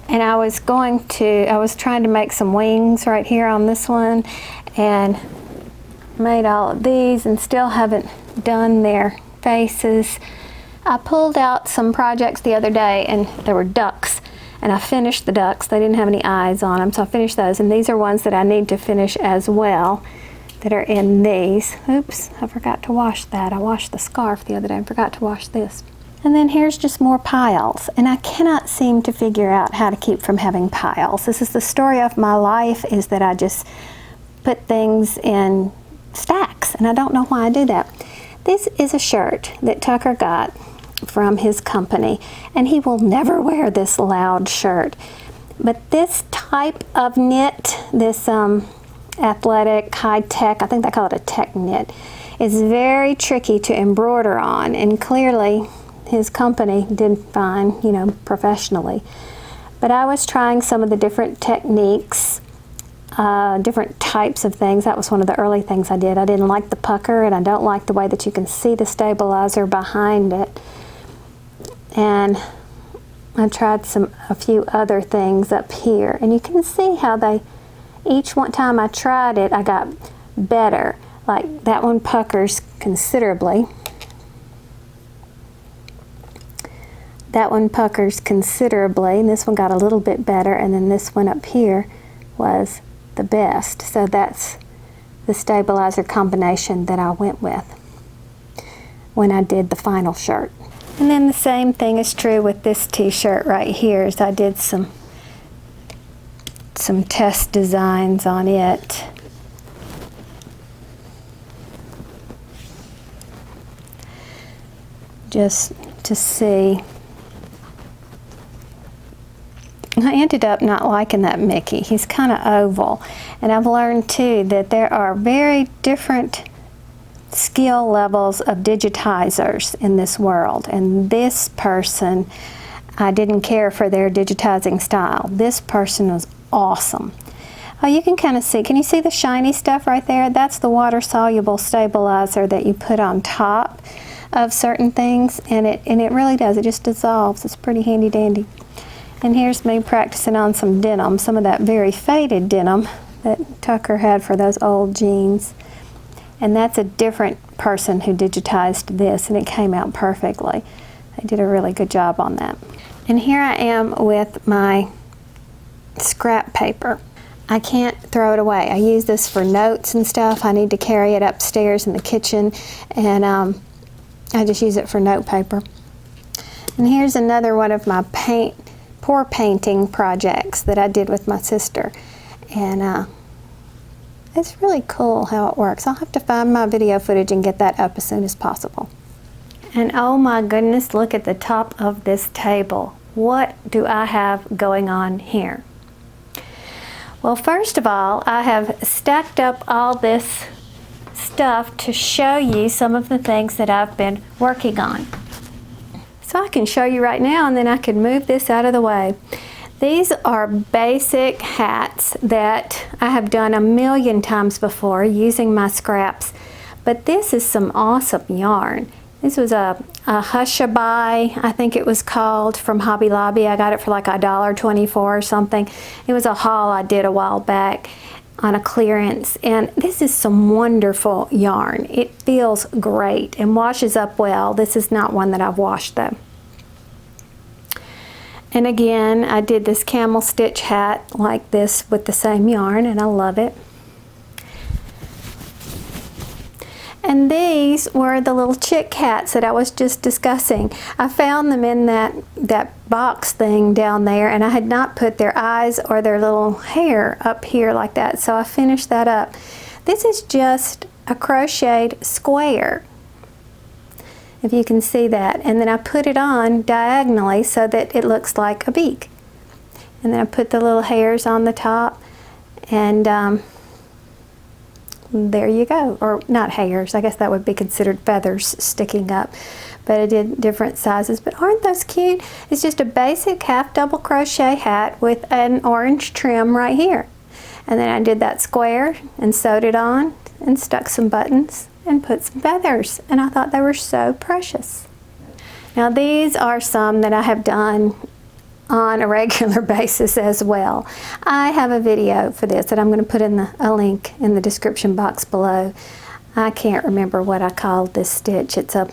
And I was trying to make some wings right here on this one, and made all of these and still haven't done their faces. I pulled out some projects the other day and there were ducks, and I finished the ducks. They didn't have any eyes on them, so I finished those, and these are ones that I need to finish as well that are in these. Oops, I forgot to wash that. I washed the scarf the other day and forgot to wash this. And then here's just more piles, and I cannot seem to figure out how to keep from having piles. This is the story of my life, is that I just put things in stacks, and I don't know why I do that. This is a shirt that Tucker got from his company, and he will never wear this loud shirt. But this type of knit, this athletic, high-tech, I think they call it a tech knit, is very tricky to embroider on, and clearly his company did fine, you know, professionally. But I was trying some of the different techniques, different types of things. That was one of the early things I did. I didn't like the pucker, and I don't like the way that you can see the stabilizer behind it. And I tried a few other things up here, and you can see how they, each one time I tried it, I got better. Like that one puckers considerably. That one puckers considerably, and this one got a little bit better, and then this one up here was the best. So that's the stabilizer combination that I went with when I did the final shirt. And then the same thing is true with this t-shirt right here, as I did some test designs on it. Just to see. I ended up not liking that Mickey. He's kind of oval. And I've learned too that there are very different skill levels of digitizers in this world, and this person, I didn't care for their digitizing style. This person was awesome. Oh, you can kind of see, can you see the shiny stuff right there? That's the water-soluble stabilizer that you put on top of certain things, and it really does, it just dissolves. It's pretty handy dandy. And here's me practicing on some denim, some of that very faded denim that Tucker had for those old jeans. And that's a different person who digitized this, and it came out perfectly. They did a really good job on that. And here I am with my scrap paper. I can't throw it away. I use this for notes and stuff. I need to carry it upstairs in the kitchen, and I just use it for note paper. And here's another one of my pour painting projects that I did with my sister. And it's really cool how it works. I'll have to find my video footage and get that up as soon as possible. And oh my goodness, look at the top of this table. What do I have going on here? Well, first of all, I have stacked up all this stuff to show you some of the things that I've been working on. So I can show you right now, and then I can move this out of the way. These are basic hats that I have done a million times before using my scraps, but this is some awesome yarn. This was a Hushabye, I think it was called, from Hobby Lobby. I got it for like $1.24 or something. It was a haul I did a while back on a clearance, and this is some wonderful yarn. It feels great and washes up well. This is not one that I've washed though. And again, I did this camel stitch hat like this with the same yarn, and I love it. And these were the little chick hats that I was just discussing. I found them in that box thing down there, and I had not put their eyes or their little hair up here like that, so I finished that up. This is just a crocheted square, if you can see that, and then I put it on diagonally so that it looks like a beak. And then I put the little hairs on the top, and there you go. Or not hairs, I guess that would be considered feathers sticking up, but I did different sizes. But aren't those cute? It's just a basic half double crochet hat with an orange trim right here. And then I did that square and sewed it on and stuck some buttons and put some feathers, and I thought they were so precious. Now these are some that I have done on a regular basis as well. I have a video for this that I'm going to put in a link in the description box below. I can't remember what I called this stitch. It's a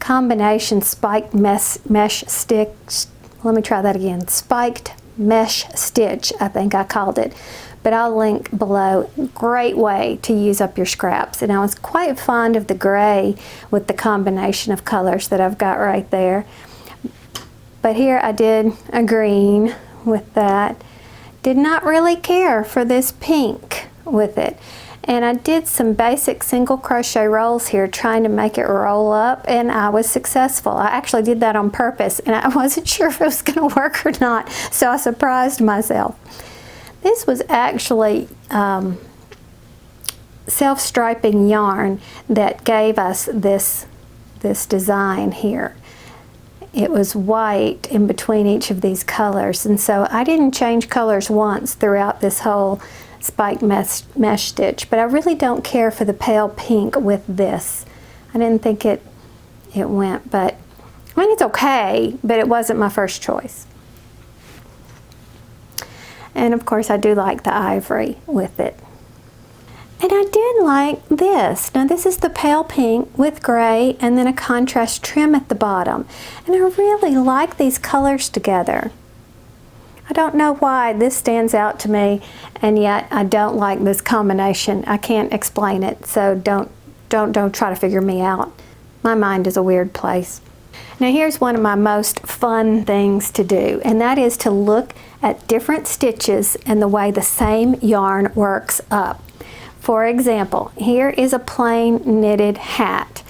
combination spiked mesh stitch. Let me try that again. Spiked mesh stitch, I think I called it. But I'll link below. Great way to use up your scraps. And I was quite fond of the gray with the combination of colors that I've got right there. But here I did a green with that. Did not really care for this pink with it. And I did some basic single crochet rolls here trying to make it roll up, and I was successful. I actually did that on purpose and I wasn't sure if it was going to work or not, so I surprised myself. This was actually self-striping yarn that gave us this design here. It was white in between each of these colors, and so I didn't change colors once throughout this whole spiked mesh stitch, but I really don't care for the pale pink with this. I didn't think it went, but I mean, it's okay, but it wasn't my first choice. And of course I do like the ivory with it. And I did like this. Now this is the pale pink with gray and then a contrast trim at the bottom. And I really like these colors together. I don't know why this stands out to me, and yet I don't like this combination. I can't explain it, so don't try to figure me out. My mind is a weird place. Now here's one of my most fun things to do, and that is to look at different stitches and the way the same yarn works up. For example, here is a plain knitted hat.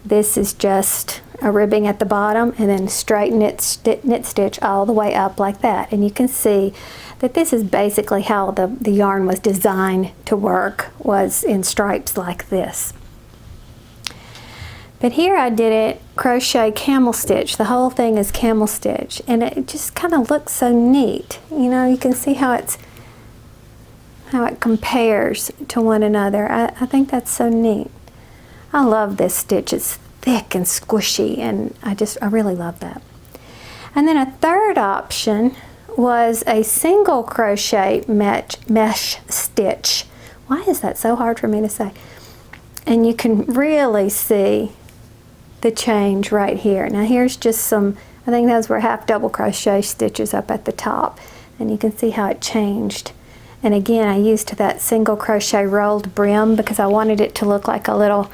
This is just a ribbing at the bottom and then straight knit stitch all the way up like that. And you can see that this is basically how the yarn was designed to work, was in stripes like this. But here I did it crochet camel stitch. The whole thing is camel stitch, and it just kind of looks so neat. You know, you can see how it compares to one another. I think that's so neat. I love this stitch. It's thick and squishy, and I really love that. And then a third option was a single crochet mesh stitch. Why is that so hard for me to say? And you can really see the change right here. Now here's just some, I think those were half double crochet stitches up at the top, and you can see how it changed. And again, I used that single crochet rolled brim because I wanted it to look like a little,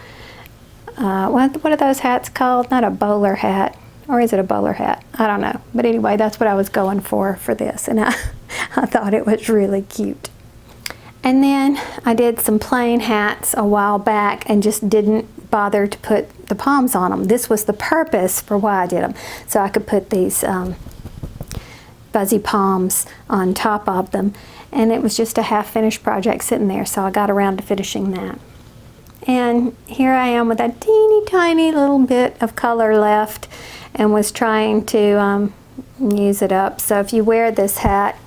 what are those hats called? Not a bowler hat, or is it a bowler hat? I don't know. But anyway, that's what I was going for this, and I thought it was really cute. And then I did some plain hats a while back and just didn't bother to put the palms on them. This was the purpose for why I did them, so I could put these fuzzy palms on top of them. And it was just a half-finished project sitting there, so I got around to finishing that. And here I am with a teeny tiny little bit of color left and was trying to use it up. So if you wear this hat,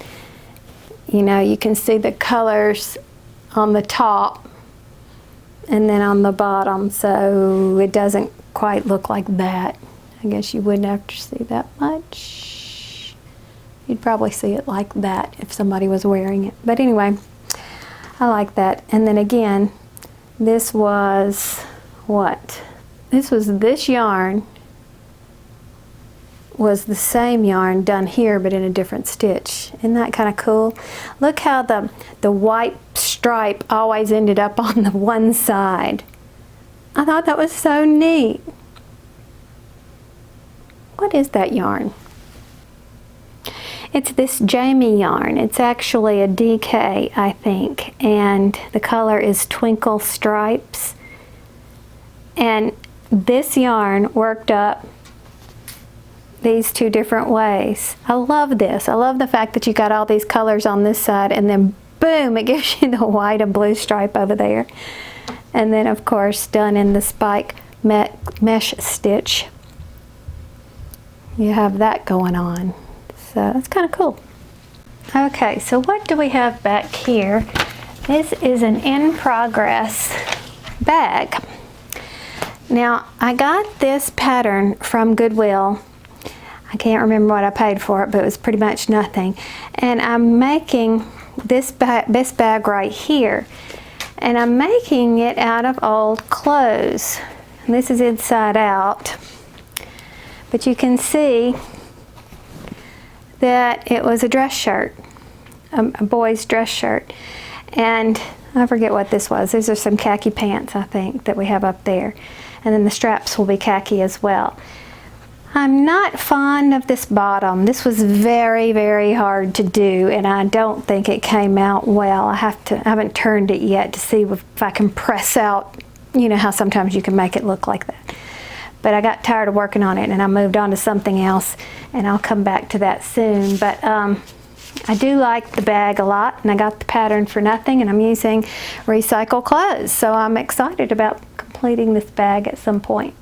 you know, you can see the colors on the top and then on the bottom, so it doesn't quite look like that. I guess you wouldn't have to see that much. You'd probably see it like that if somebody was wearing it. But anyway, I like that. And then again, this was what? This yarn was the same yarn done here but in a different stitch. Isn't that kind of cool? Look how the white stripe always ended up on the one side. I thought that was so neat. What is that yarn? It's this Jamie yarn. It's actually a DK, I think, and the color is Twinkle Stripes. And this yarn worked up these two different ways. I love this. I love the fact that you got all these colors on this side and then boom, it gives you the white and blue stripe over there. And then of course done in the spike mesh stitch, you have that going on. So that's kind of cool. Okay, so what do we have back here? This is an in progress bag. Now I got this pattern from Goodwill. I can't remember what I paid for it, but it was pretty much nothing. And I'm making this bag right here. And I'm making it out of old clothes. And this is inside out. but you can see that it was a dress shirt, a boy's dress shirt. And I forget what this was. These are some khaki pants, I think, that we have up there. And then the straps will be khaki as well. I'm not fond of this bottom. This was very, very hard to do, and I don't think it came out well. I haven't turned it yet to see if I can press out, you know how sometimes you can make it look like that. But I got tired of working on it and I moved on to something else, and I'll come back to that soon. But I do like the bag a lot, and I got the pattern for nothing, and I'm using recycled clothes. So I'm excited about completing this bag at some point.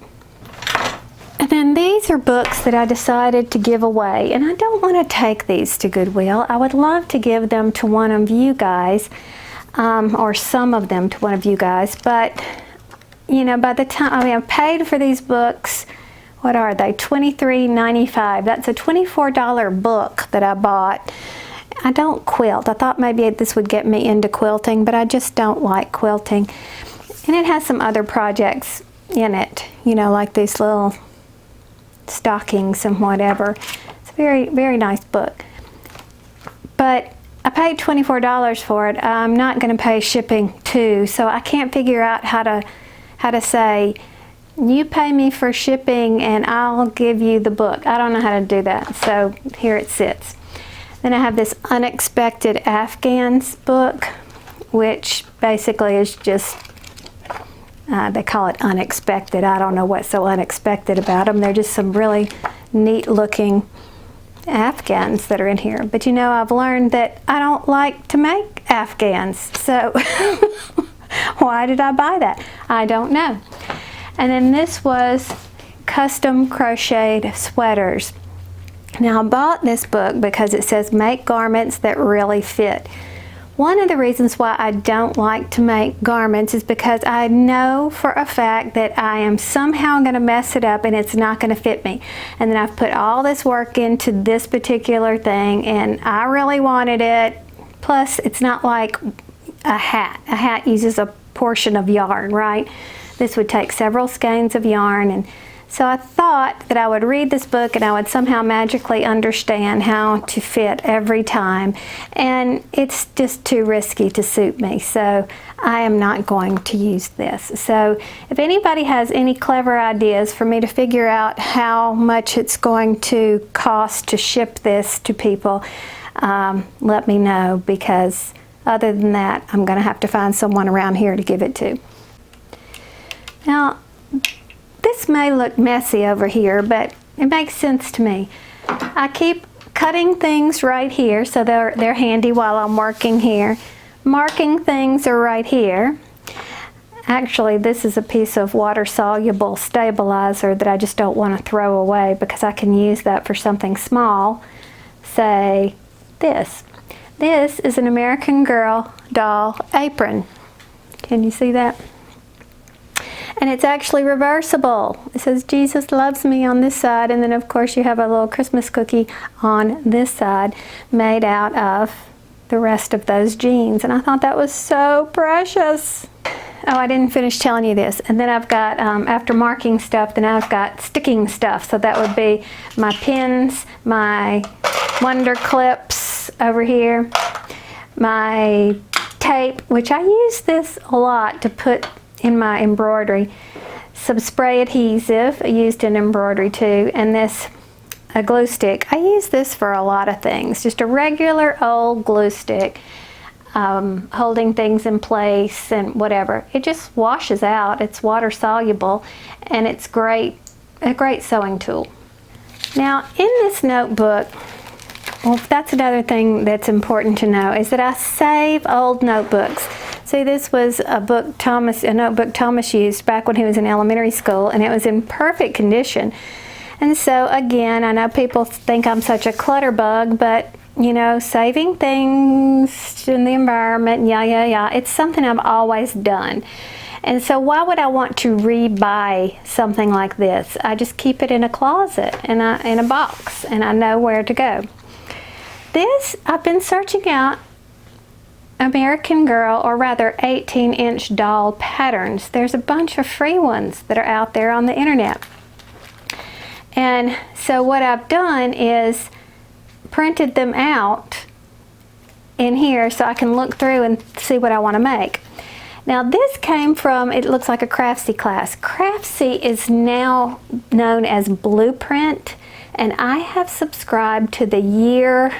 And then these are books that I decided to give away, and I don't want to take these to Goodwill. I would love to give them to one of you guys, or some of them to one of you guys, but you know, by the time, I mean, I paid for these books, what are they, $23.95. That's a $24 book that I bought. I don't quilt. I thought maybe this would get me into quilting, but I just don't like quilting. And it has some other projects in it, you know, like these little stockings and whatever. It's a very, very nice book. But I paid $24 for it. I'm not going to pay shipping too, so I can't figure out how to say, you pay me for shipping and I'll give you the book. I don't know how to do that, so here it sits. Then I have this Unexpected Afghans book, which basically is just, they call it unexpected. I don't know what's so unexpected about them. They're just some really neat looking Afghans that are in here. But you know, I've learned that I don't like to make Afghans, so why did I buy that? I don't know. And then this was Custom Crocheted Sweaters. Now I bought this book because it says make garments that really fit. One of the reasons why I don't like to make garments is because I know for a fact that I am somehow going to mess it up and it's not going to fit me. And then I've put all this work into this particular thing and I really wanted it. Plus, it's not like a hat. A hat uses a portion of yarn, right? This would take several skeins of yarn, and so I thought that I would read this book and I would somehow magically understand how to fit every time, and it's just too risky to suit me, so I am not going to use this. So if anybody has any clever ideas for me to figure out how much it's going to cost to ship this to people, let me know, because other than that, I'm going to have to find someone around here to give it to. Now, this may look messy over here, but it makes sense to me. I keep cutting things right here, so they're handy while I'm working here. Marking things are right here. Actually, this is a piece of water-soluble stabilizer that I just don't want to throw away because I can use that for something small, say this. This is an American Girl doll apron. Can you see that? And it's actually reversible. It says Jesus loves me on this side, and then of course you have a little Christmas cookie on this side made out of the rest of those jeans. And I thought that was so precious. Oh, I didn't finish telling you this. And then I've got, after marking stuff, then I've got sticking stuff. So that would be my pins, my Wonder Clips over here, my tape, which I use this a lot to put in my embroidery, some spray adhesive I used in embroidery too, and this a glue stick. I use this for a lot of things, just a regular old glue stick, holding things in place and whatever. It just washes out, it's water soluble, and it's great, a great sewing tool. Now in this notebook, well, that's another thing that's important to know, is that I save old notebooks. See, this was a notebook Thomas used back when he was in elementary school, and it was in perfect condition. And so again, I know people think I'm such a clutter bug, but you know, saving things in the environment, it's something I've always done. And so why would I want to re-buy something like this? I just keep it in a closet, in a box, and I know where to go. This, I've been searching out American Girl, or rather 18-inch doll patterns. There's a bunch of free ones that are out there on the internet. And so what I've done is printed them out in here so I can look through and see what I want to make. Now this came from, it looks like a Craftsy class. Craftsy is now known as Blueprint, and I have subscribed to the year,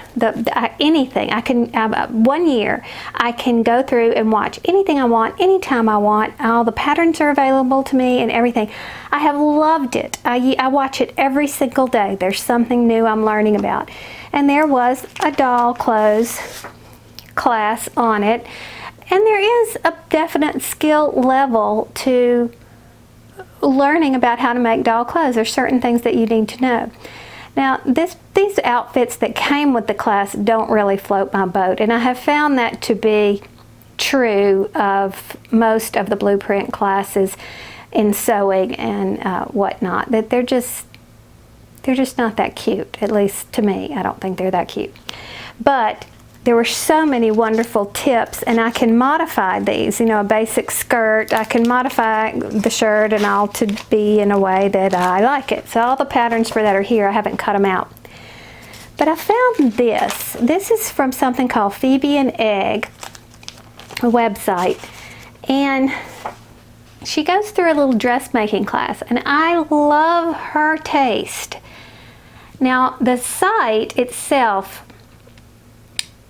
anything. I can, 1 year, I can go through and watch anything I want, anytime I want. All the patterns are available to me and everything. I have loved it. I watch it every single day. There's something new I'm learning about. And there was a doll clothes class on it. And there is a definite skill level to learning about how to make doll clothes. There's certain things that you need to know. Now, these outfits that came with the class don't really float my boat, and I have found that to be true of most of the Blueprint classes in sewing and whatnot. That they're just not that cute, at least to me. I don't think they're that cute. But there were so many wonderful tips, and I can modify these. You know, a basic skirt, I can modify the shirt and all to be in a way that I like it. So all the patterns for that are here. I haven't cut them out. But I found this. This is from something called Phoebe and Egg, a website. And she goes through a little dressmaking class, and I love her taste. Now, the site itself,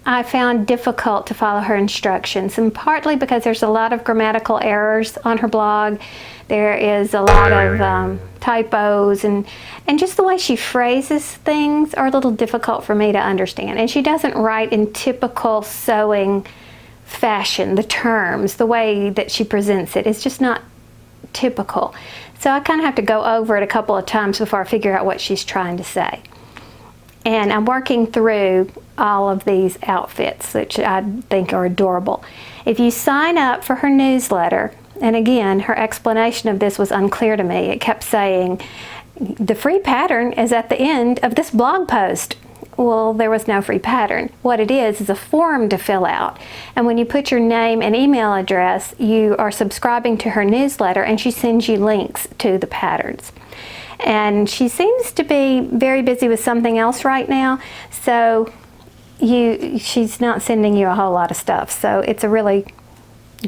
I found difficult to follow her instructions, and partly because there's a lot of grammatical errors on her blog. There is a lot of typos, and just the way she phrases things are a little difficult for me to understand. And she doesn't write in typical sewing fashion. The terms, the way that she presents it is just not typical. So I kind of have to go over it a couple of times before I figure out what she's trying to say. And I'm working through all of these outfits, which I think are adorable. If you sign up for her newsletter, and again, her explanation of this was unclear to me. It kept saying, the free pattern is at the end of this blog post. Well, there was no free pattern. What it is a form to fill out. And when you put your name and email address, you are subscribing to her newsletter, and she sends you links to the patterns. And she seems to be very busy with something else right now, so she's not sending you a whole lot of stuff. So it's a really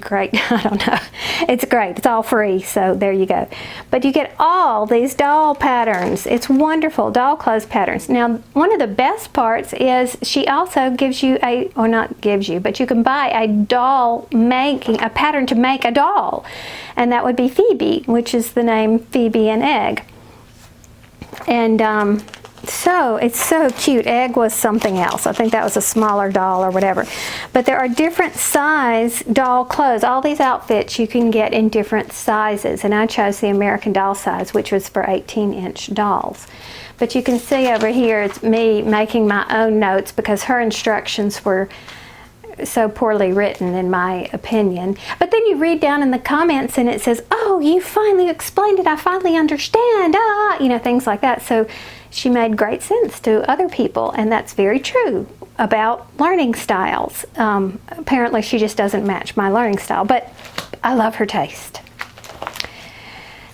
great, I don't know, it's great. It's all free, so there you go. But you get all these doll patterns. It's wonderful, doll clothes patterns. Now, one of the best parts is she also gives you or not gives you, but you can buy a pattern to make a doll. And that would be Phoebe, which is the name Phoebe and Egg. And so it's so cute. Egg was something else. I think that was a smaller doll or whatever. But there are different size doll clothes. All these outfits you can get in different sizes, and I chose the American Doll size, which was for 18-inch dolls. But you can see over here it's me making my own notes because her instructions were so poorly written, in my opinion. But then you read down in the comments and it says, oh, you finally explained it, I finally understand, you know, things like that. So she made great sense to other people, and that's very true about learning styles. Apparently she just doesn't match my learning style, but I love her taste.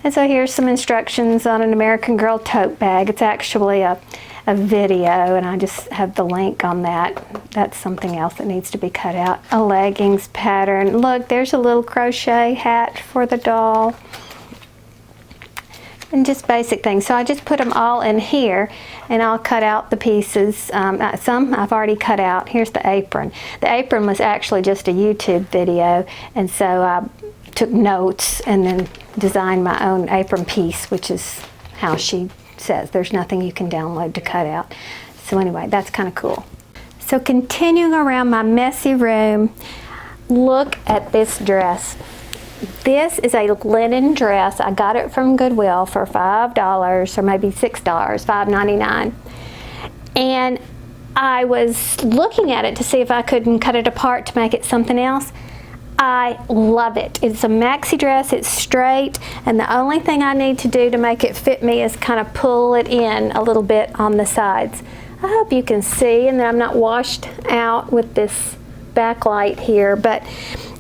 And so here's some instructions on an American Girl tote bag. It's actually a video, and I just have the link on that. That's something else that needs to be cut out. A leggings pattern. Look, there's a little crochet hat for the doll. And just basic things. So I just put them all in here, and I'll cut out the pieces. Some I've already cut out. Here's the apron. The apron was actually just a YouTube video, and so I took notes and then designed my own apron piece, which is how she says. There's nothing you can download to cut out. So anyway, that's kind of cool. So continuing around my messy room, look at this dress. This is a linen dress. I got it from Goodwill for $5 or maybe $6, $5.99. And I was looking at it to see if I couldn't cut it apart to make it something else. I love it. It's a maxi dress, it's straight, and the only thing I need to do to make it fit me is kind of pull it in a little bit on the sides. I hope you can see, and that I'm not washed out with this backlight here, but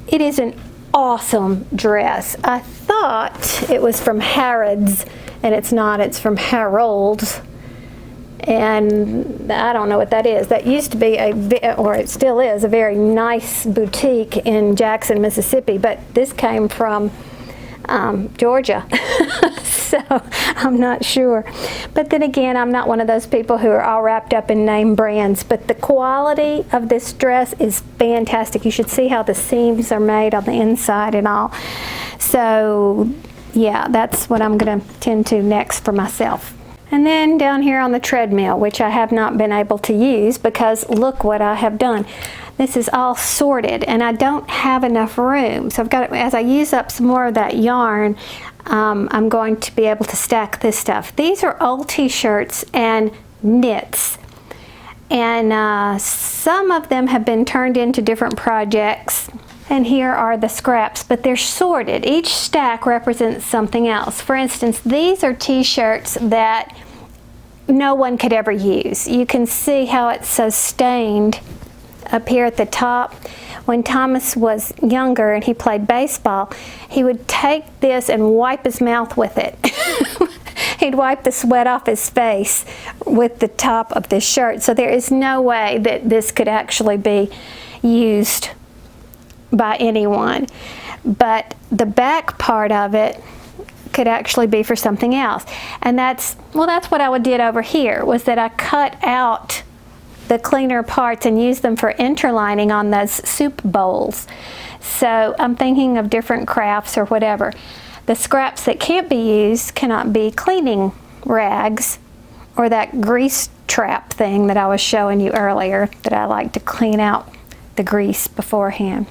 it is an awesome dress. I thought it was from Harrods, and it's not. It's from Harold's. And I don't know what that is. That used to be or it still is, a very nice boutique in Jackson, Mississippi, but this came from Georgia. So I'm not sure. But then again, I'm not one of those people who are all wrapped up in name brands, but the quality of this dress is fantastic. You should see how the seams are made on the inside and all. So yeah, that's what I'm going to tend to next for myself. And then down here on the treadmill, which I have not been able to use because look what I have done. This is all sorted and I don't have enough room. So I've got, as I use up some more of that yarn, I'm going to be able to stack this stuff. These are old t-shirts and knits. And some of them have been turned into different projects. And here are the scraps, but they're sorted. Each stack represents something else. For instance, these are t-shirts that no one could ever use. You can see how it's so stained up here at the top. When Thomas was younger and he played baseball, he would take this and wipe his mouth with it. He'd wipe the sweat off his face with the top of this shirt. So there is no way that this could actually be used by anyone, but the back part of it could actually be for something else. And that's what I did over here, was that I cut out the cleaner parts and used them for interlining on those soup bowls. So I'm thinking of different crafts or whatever. The scraps that can't be used cannot be cleaning rags or that grease trap thing that I was showing you earlier, that I like to clean out the grease beforehand,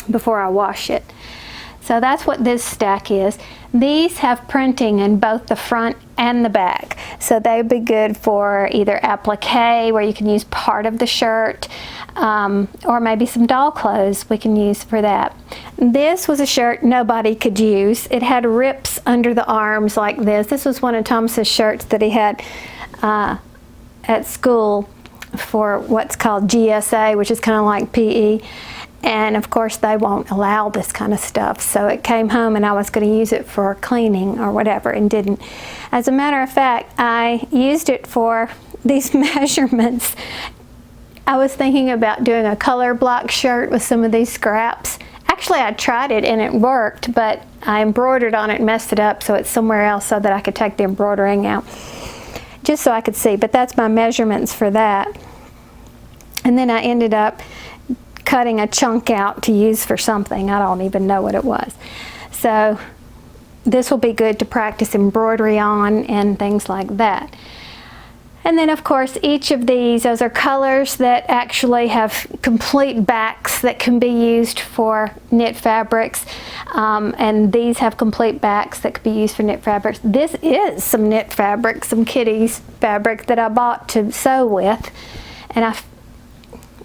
before I wash it. So that's what this stack is. These have printing in both the front and the back. So they would be good for either applique, where you can use part of the shirt, or maybe some doll clothes we can use for that. This was a shirt nobody could use. It had rips under the arms like this. This was one of Thomas's shirts that he had at school for what's called GSA, which is kind of like PE. And of course they won't allow this kind of stuff, so it came home and I was going to use it for cleaning or whatever and didn't. As a matter of fact, I used it for these measurements. I was thinking about doing a color block shirt with some of these scraps. Actually I tried it and it worked, but I embroidered on it and messed it up, so it's somewhere else so that I could take the embroidering out, just so I could see. But that's my measurements for that. And then I ended up cutting a chunk out to use for something. I don't even know what it was. So this will be good to practice embroidery on and things like that. And then of course each of these, those are colors that actually have complete backs that can be used for knit fabrics. And these have complete backs that could be used for knit fabrics. This is some knit fabric, some kitties fabric that I bought to sew with. And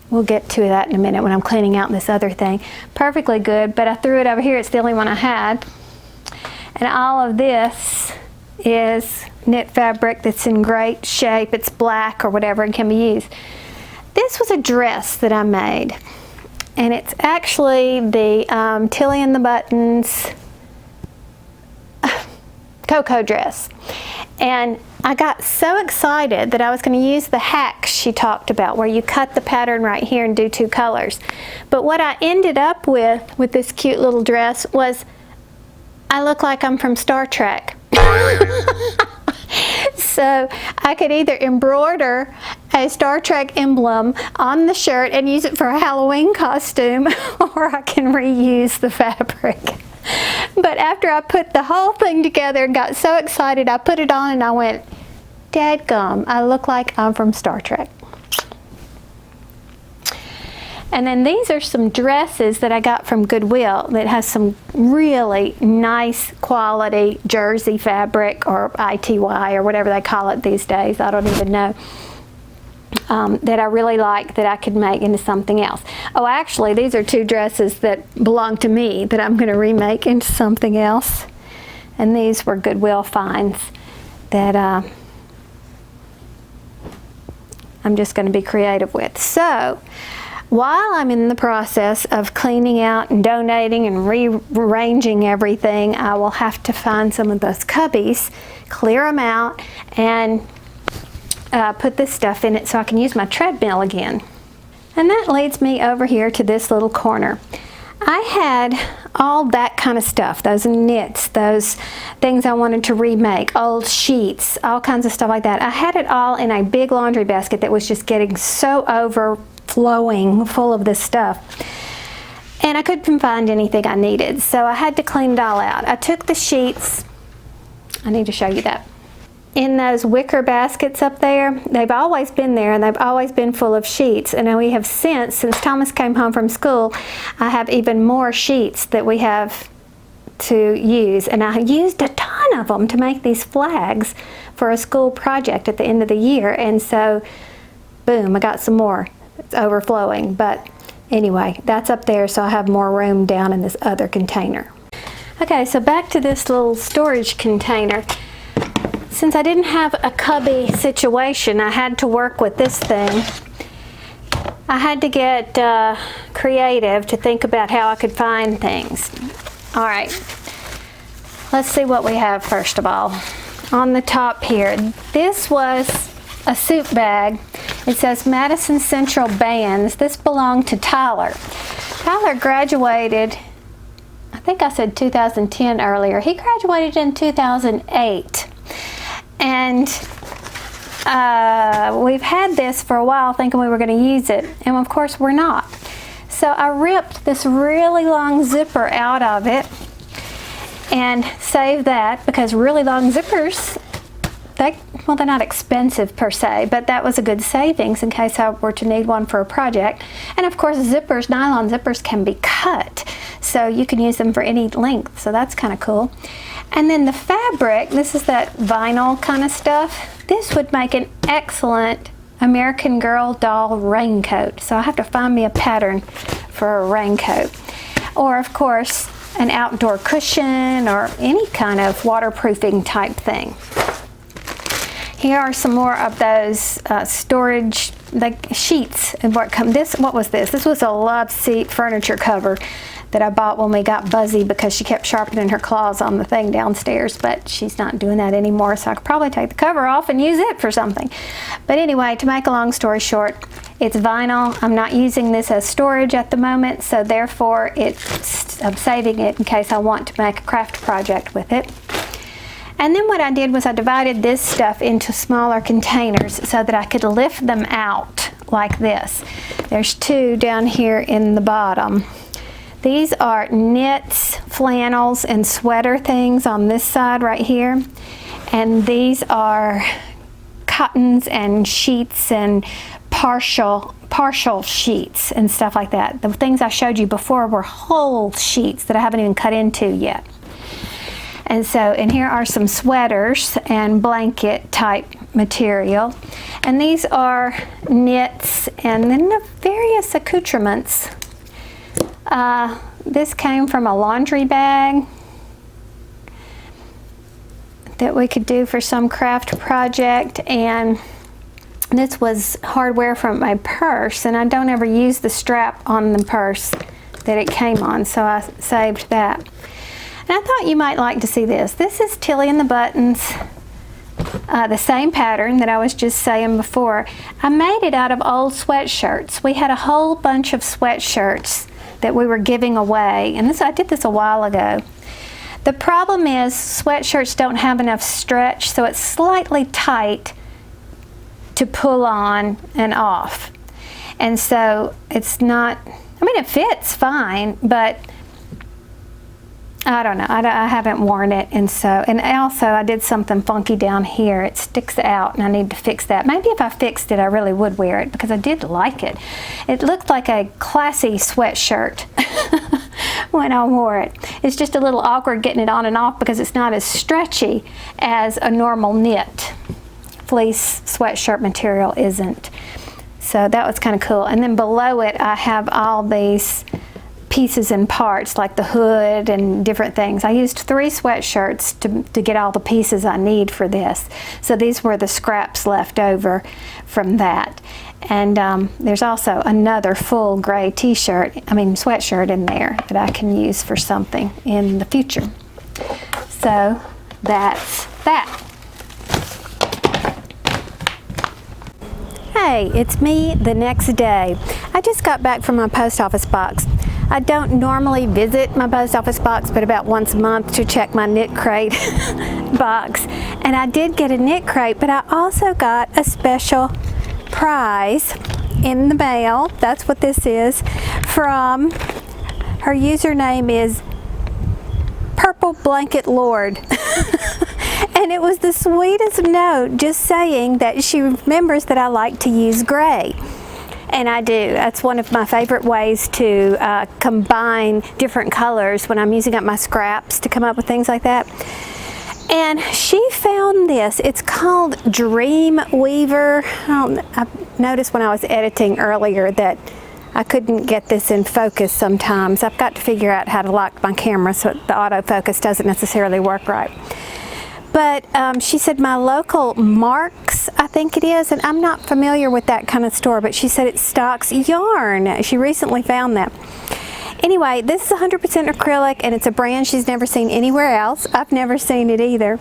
we'll get to that in a minute when I'm cleaning out this other thing. Perfectly good, but I threw it over here. It's the only one I had. And all of this is knit fabric that's in great shape. It's black or whatever and can be used. This was a dress that I made. And it's actually the Tilly and the Buttons Cocoa dress. And I got so excited that I was going to use the hacks she talked about, where you cut the pattern right here and do two colors. But what I ended up with this cute little dress was, I look like I'm from Star Trek. So I could either embroider a Star Trek emblem on the shirt and use it for a Halloween costume, or I can reuse the fabric. But after I put the whole thing together and got so excited, I put it on and I went, dadgum, I look like I'm from Star Trek. And then these are some dresses that I got from Goodwill that has some really nice quality jersey fabric, or ITY or whatever they call it these days. I don't even know. That I really like, that I could make into something else. Oh, actually, these are two dresses that belong to me that I'm going to remake into something else. And these were Goodwill finds that I'm just going to be creative with. So While I'm in the process of cleaning out and donating and rearranging everything, I will have to find some of those cubbies, clear them out, and put this stuff in it so I can use my treadmill again. And that leads me over here to this little corner. I had all that kind of stuff, those knits, those things I wanted to remake, old sheets, all kinds of stuff like that. I had it all in a big laundry basket that was just getting so overflowing full of this stuff. And I couldn't find anything I needed, so I had to clean it all out. I took the sheets, I need to show you that. In those wicker baskets up there, they've always been there and they've always been full of sheets. And we have since Thomas came home from school, I have even more sheets that we have to use. And I used a ton of them to make these flags for a school project at the end of the year. And so, boom, I got some more. It's overflowing. But anyway, that's up there, so I have more room down in this other container. Okay, so back to this little storage container. Since I didn't have a cubby situation, I had to work with this thing. I had to get creative to think about how I could find things. All right, let's see what we have first of all. On the top here, this was a soup bag. It says Madison Central Bands. This belonged to Tyler. Tyler graduated, I think I said 2010 earlier. He graduated in 2008. And we've had this for a while thinking we were going to use it, and of course we're not. So I ripped this really long zipper out of it and saved that, because really long zippers, they're not expensive per se, but that was a good savings in case I were to need one for a project. And of course zippers, nylon zippers, can be cut, so you can use them for any length, so that's kind of cool. And then the fabric, this is that vinyl kind of stuff. This would make an excellent American Girl doll raincoat. So I have to find me a pattern for a raincoat. Or of course, an outdoor cushion or any kind of waterproofing type thing. Here are some more of those storage sheets. And what was this? This was a love seat furniture cover that I bought when we got Buzzy, because she kept sharpening her claws on the thing downstairs, but she's not doing that anymore, so I could probably take the cover off and use it for something. But anyway, to make a long story short, it's vinyl. I'm not using this as storage at the moment, so therefore I'm saving it in case I want to make a craft project with it. And then what I did was I divided this stuff into smaller containers so that I could lift them out like this. There's two down here in the bottom. These are knits, flannels, and sweater things on this side right here. And these are cottons and sheets and partial sheets and stuff like that. The things I showed you before were whole sheets that I haven't even cut into yet. And here are some sweaters and blanket type material. And these are knits and then the various accoutrements. This came from a laundry bag that we could do for some craft project, and this was hardware from my purse, and I don't ever use the strap on the purse that it came on, so I saved that. And I thought you might like to see this. This is Tilly and the Buttons, the same pattern that I was just saying before. I made it out of old sweatshirts. We had a whole bunch of sweatshirts that we were giving away, and I did this a while ago. The problem is sweatshirts don't have enough stretch, so it's slightly tight to pull on and off. And so it's not, I mean, it fits fine, but I don't know, I haven't worn it, and also I did something funky down here. It sticks out and I need to fix that. Maybe if I fixed it I really would wear it, because I did like it. It looked like a classy sweatshirt when I wore it. It's just a little awkward getting it on and off because it's not as stretchy as a normal knit. Fleece sweatshirt material isn't. So that was kind of cool. And then below it I have all these pieces and parts, like the hood and different things. I used 3 sweatshirts to get all the pieces I need for this. So these were the scraps left over from that. And there's also another full gray sweatshirt in there that I can use for something in the future. So that's that. Hey, it's me the next day. I just got back from my post office box. I don't normally visit my post office box, but about once a month to check my knit crate box. And I did get a knit crate, but I also got a special prize in the mail. That's what this is. From, her username is Purple Blanket Lord. And it was the sweetest note, just saying that she remembers that I like to use gray. And I do. That's one of my favorite ways to combine different colors when I'm using up my scraps to come up with things like that. And she found this. It's called Dream Weaver. I noticed when I was editing earlier that I couldn't get this in focus sometimes. I've got to figure out how to lock my camera so the autofocus doesn't necessarily work right. But she said my local Marks, I think it is, and I'm not familiar with that kind of store, but she said it stocks yarn. She recently found that. Anyway, this is 100% acrylic, and it's a brand she's never seen anywhere else. I've never seen it either.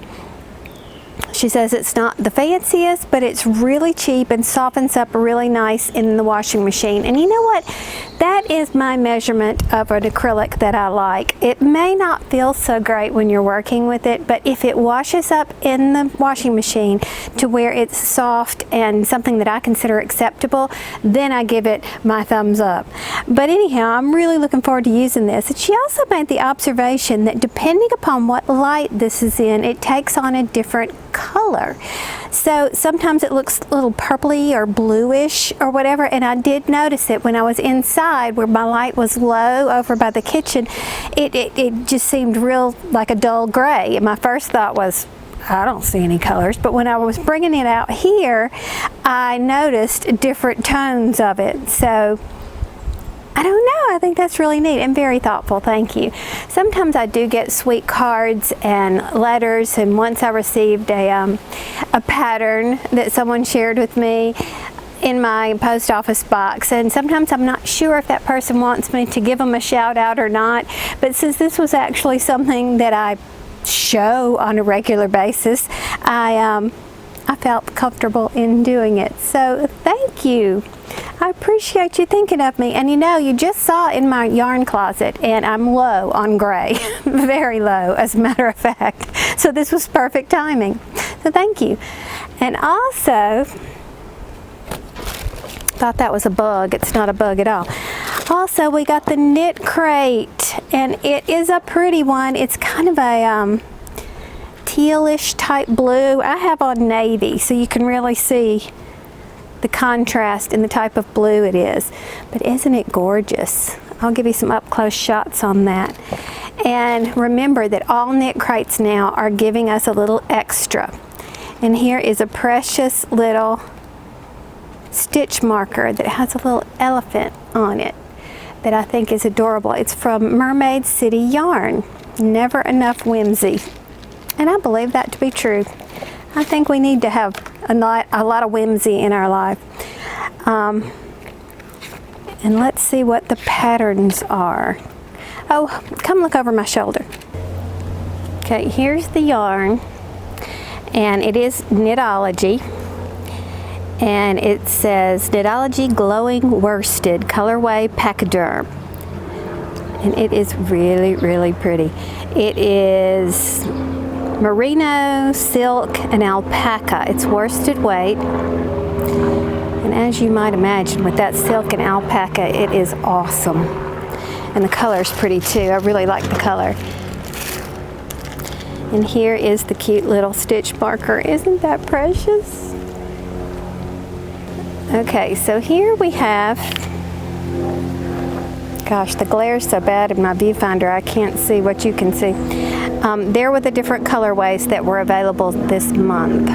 She says it's not the fanciest, but it's really cheap and softens up really nice in the washing machine. And you know what? That is my measurement of an acrylic that I like. It may not feel so great when you're working with it, but if it washes up in the washing machine to where it's soft and something that I consider acceptable, then I give it my thumbs up. But anyhow, I'm really looking forward to using this. And she also made the observation that depending upon what light this is in, it takes on a different color. So sometimes it looks a little purpley or bluish or whatever, and I did notice it when I was inside where my light was low over by the kitchen. It just seemed real like a dull gray, and my first thought was, I don't see any colors. But when I was bringing it out here, I noticed different tones of it. So I don't know, I think that's really neat and very thoughtful. Thank you. Sometimes I do get sweet cards and letters, and once I received a pattern that someone shared with me in my post office box, and sometimes I'm not sure if that person wants me to give them a shout out or not, but since this was actually something that I show on a regular basis, I felt comfortable in doing it. So thank you. I appreciate you thinking of me. And you know, you just saw in my yarn closet, and I'm low on gray. Very low, as a matter of fact. So this was perfect timing. So thank you. And also, thought that was a bug. It's not a bug at all. Also, we got the knit crate, and it is a pretty one. It's kind of a tealish type blue. I have on navy, so you can really see the contrast in the type of blue it is. But isn't it gorgeous? I'll give you some up close shots on that. And remember that all knit crates now are giving us a little extra. And here is a precious little stitch marker that has a little elephant on it that I think is adorable. It's from Mermaid City Yarn. Never enough whimsy. And I believe that to be true. I think we need to have a lot of whimsy in our life. And let's see what the patterns are. Oh, come look over my shoulder. Okay, here's the yarn, and it is Knitology, and it says Knitology Glowing Worsted Colorway Pachyderm, and it is really, really pretty. It is merino, silk, and alpaca. It's worsted weight, and as you might imagine, with that silk and alpaca, it is awesome. And the color's pretty too. I really like the color. And here is the cute little stitch marker. Isn't that precious? Okay, so here we have, gosh, the glare's so bad in my viewfinder I can't see what you can see. There were the different colorways that were available this month.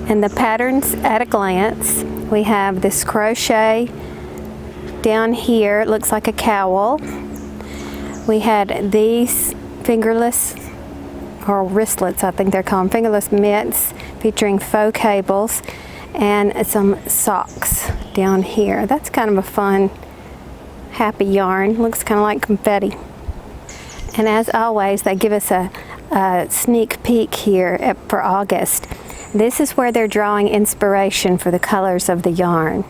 and the patterns at a glance. We have this crochet down here, it looks like a cowl. We had these fingerless, or wristlets I think they're called, fingerless mitts featuring faux cables, and some socks down here. That's kind of a fun, happy yarn. Looks kind of like confetti. And as always, they give us a sneak peek here for August. This is where they're drawing inspiration for the colors of the yarn.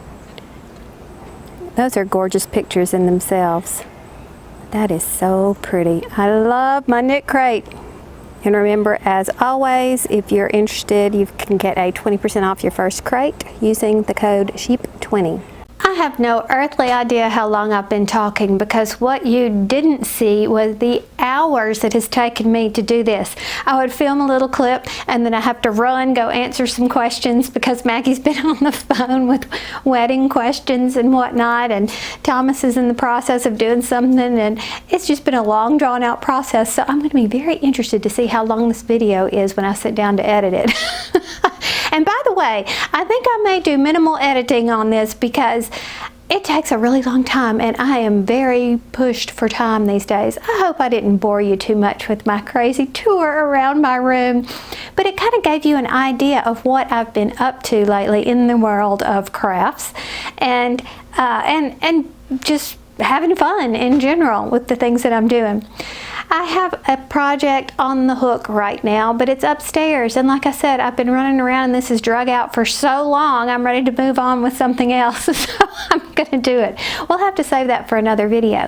Those are gorgeous pictures in themselves. That is so pretty. I love my knit crate. And remember, as always, if you're interested, you can get a 20% off your first crate using the code SHEEP20. I have no earthly idea how long I've been talking, because what you didn't see was the hours it has taken me to do this. I would film a little clip and then I have to run, go answer some questions because Maggie's been on the phone with wedding questions and whatnot, and Thomas is in the process of doing something, and it's just been a long drawn out process. So I'm going to be very interested to see how long this video is when I sit down to edit it. And by the way, I think I may do minimal editing on this because it takes a really long time and I am very pushed for time these days. I hope I didn't bore you too much with my crazy tour around my room, but it kind of gave you an idea of what I've been up to lately in the world of crafts and just having fun in general with the things that I'm doing. I have a project on the hook right now, but it's upstairs, and like I said, I've been running around and this is drug out for so long, I'm ready to move on with something else, so I'm gonna do it. We'll have to save that for another video.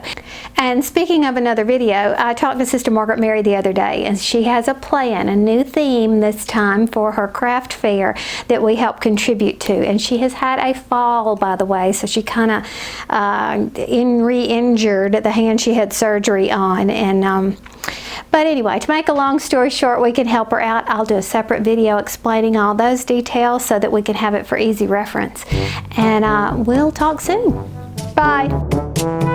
And speaking of another video, I talked to Sister Margaret Mary the other day, and she has a plan, a new theme this time for her craft fair that we help contribute to, and she has had a fall, by the way, so she kind of re-injured the hand she had surgery on, and but anyway, to make a long story short, we can help her out. I'll do a separate video explaining all those details so that we can have it for easy reference. And we'll talk soon. Bye.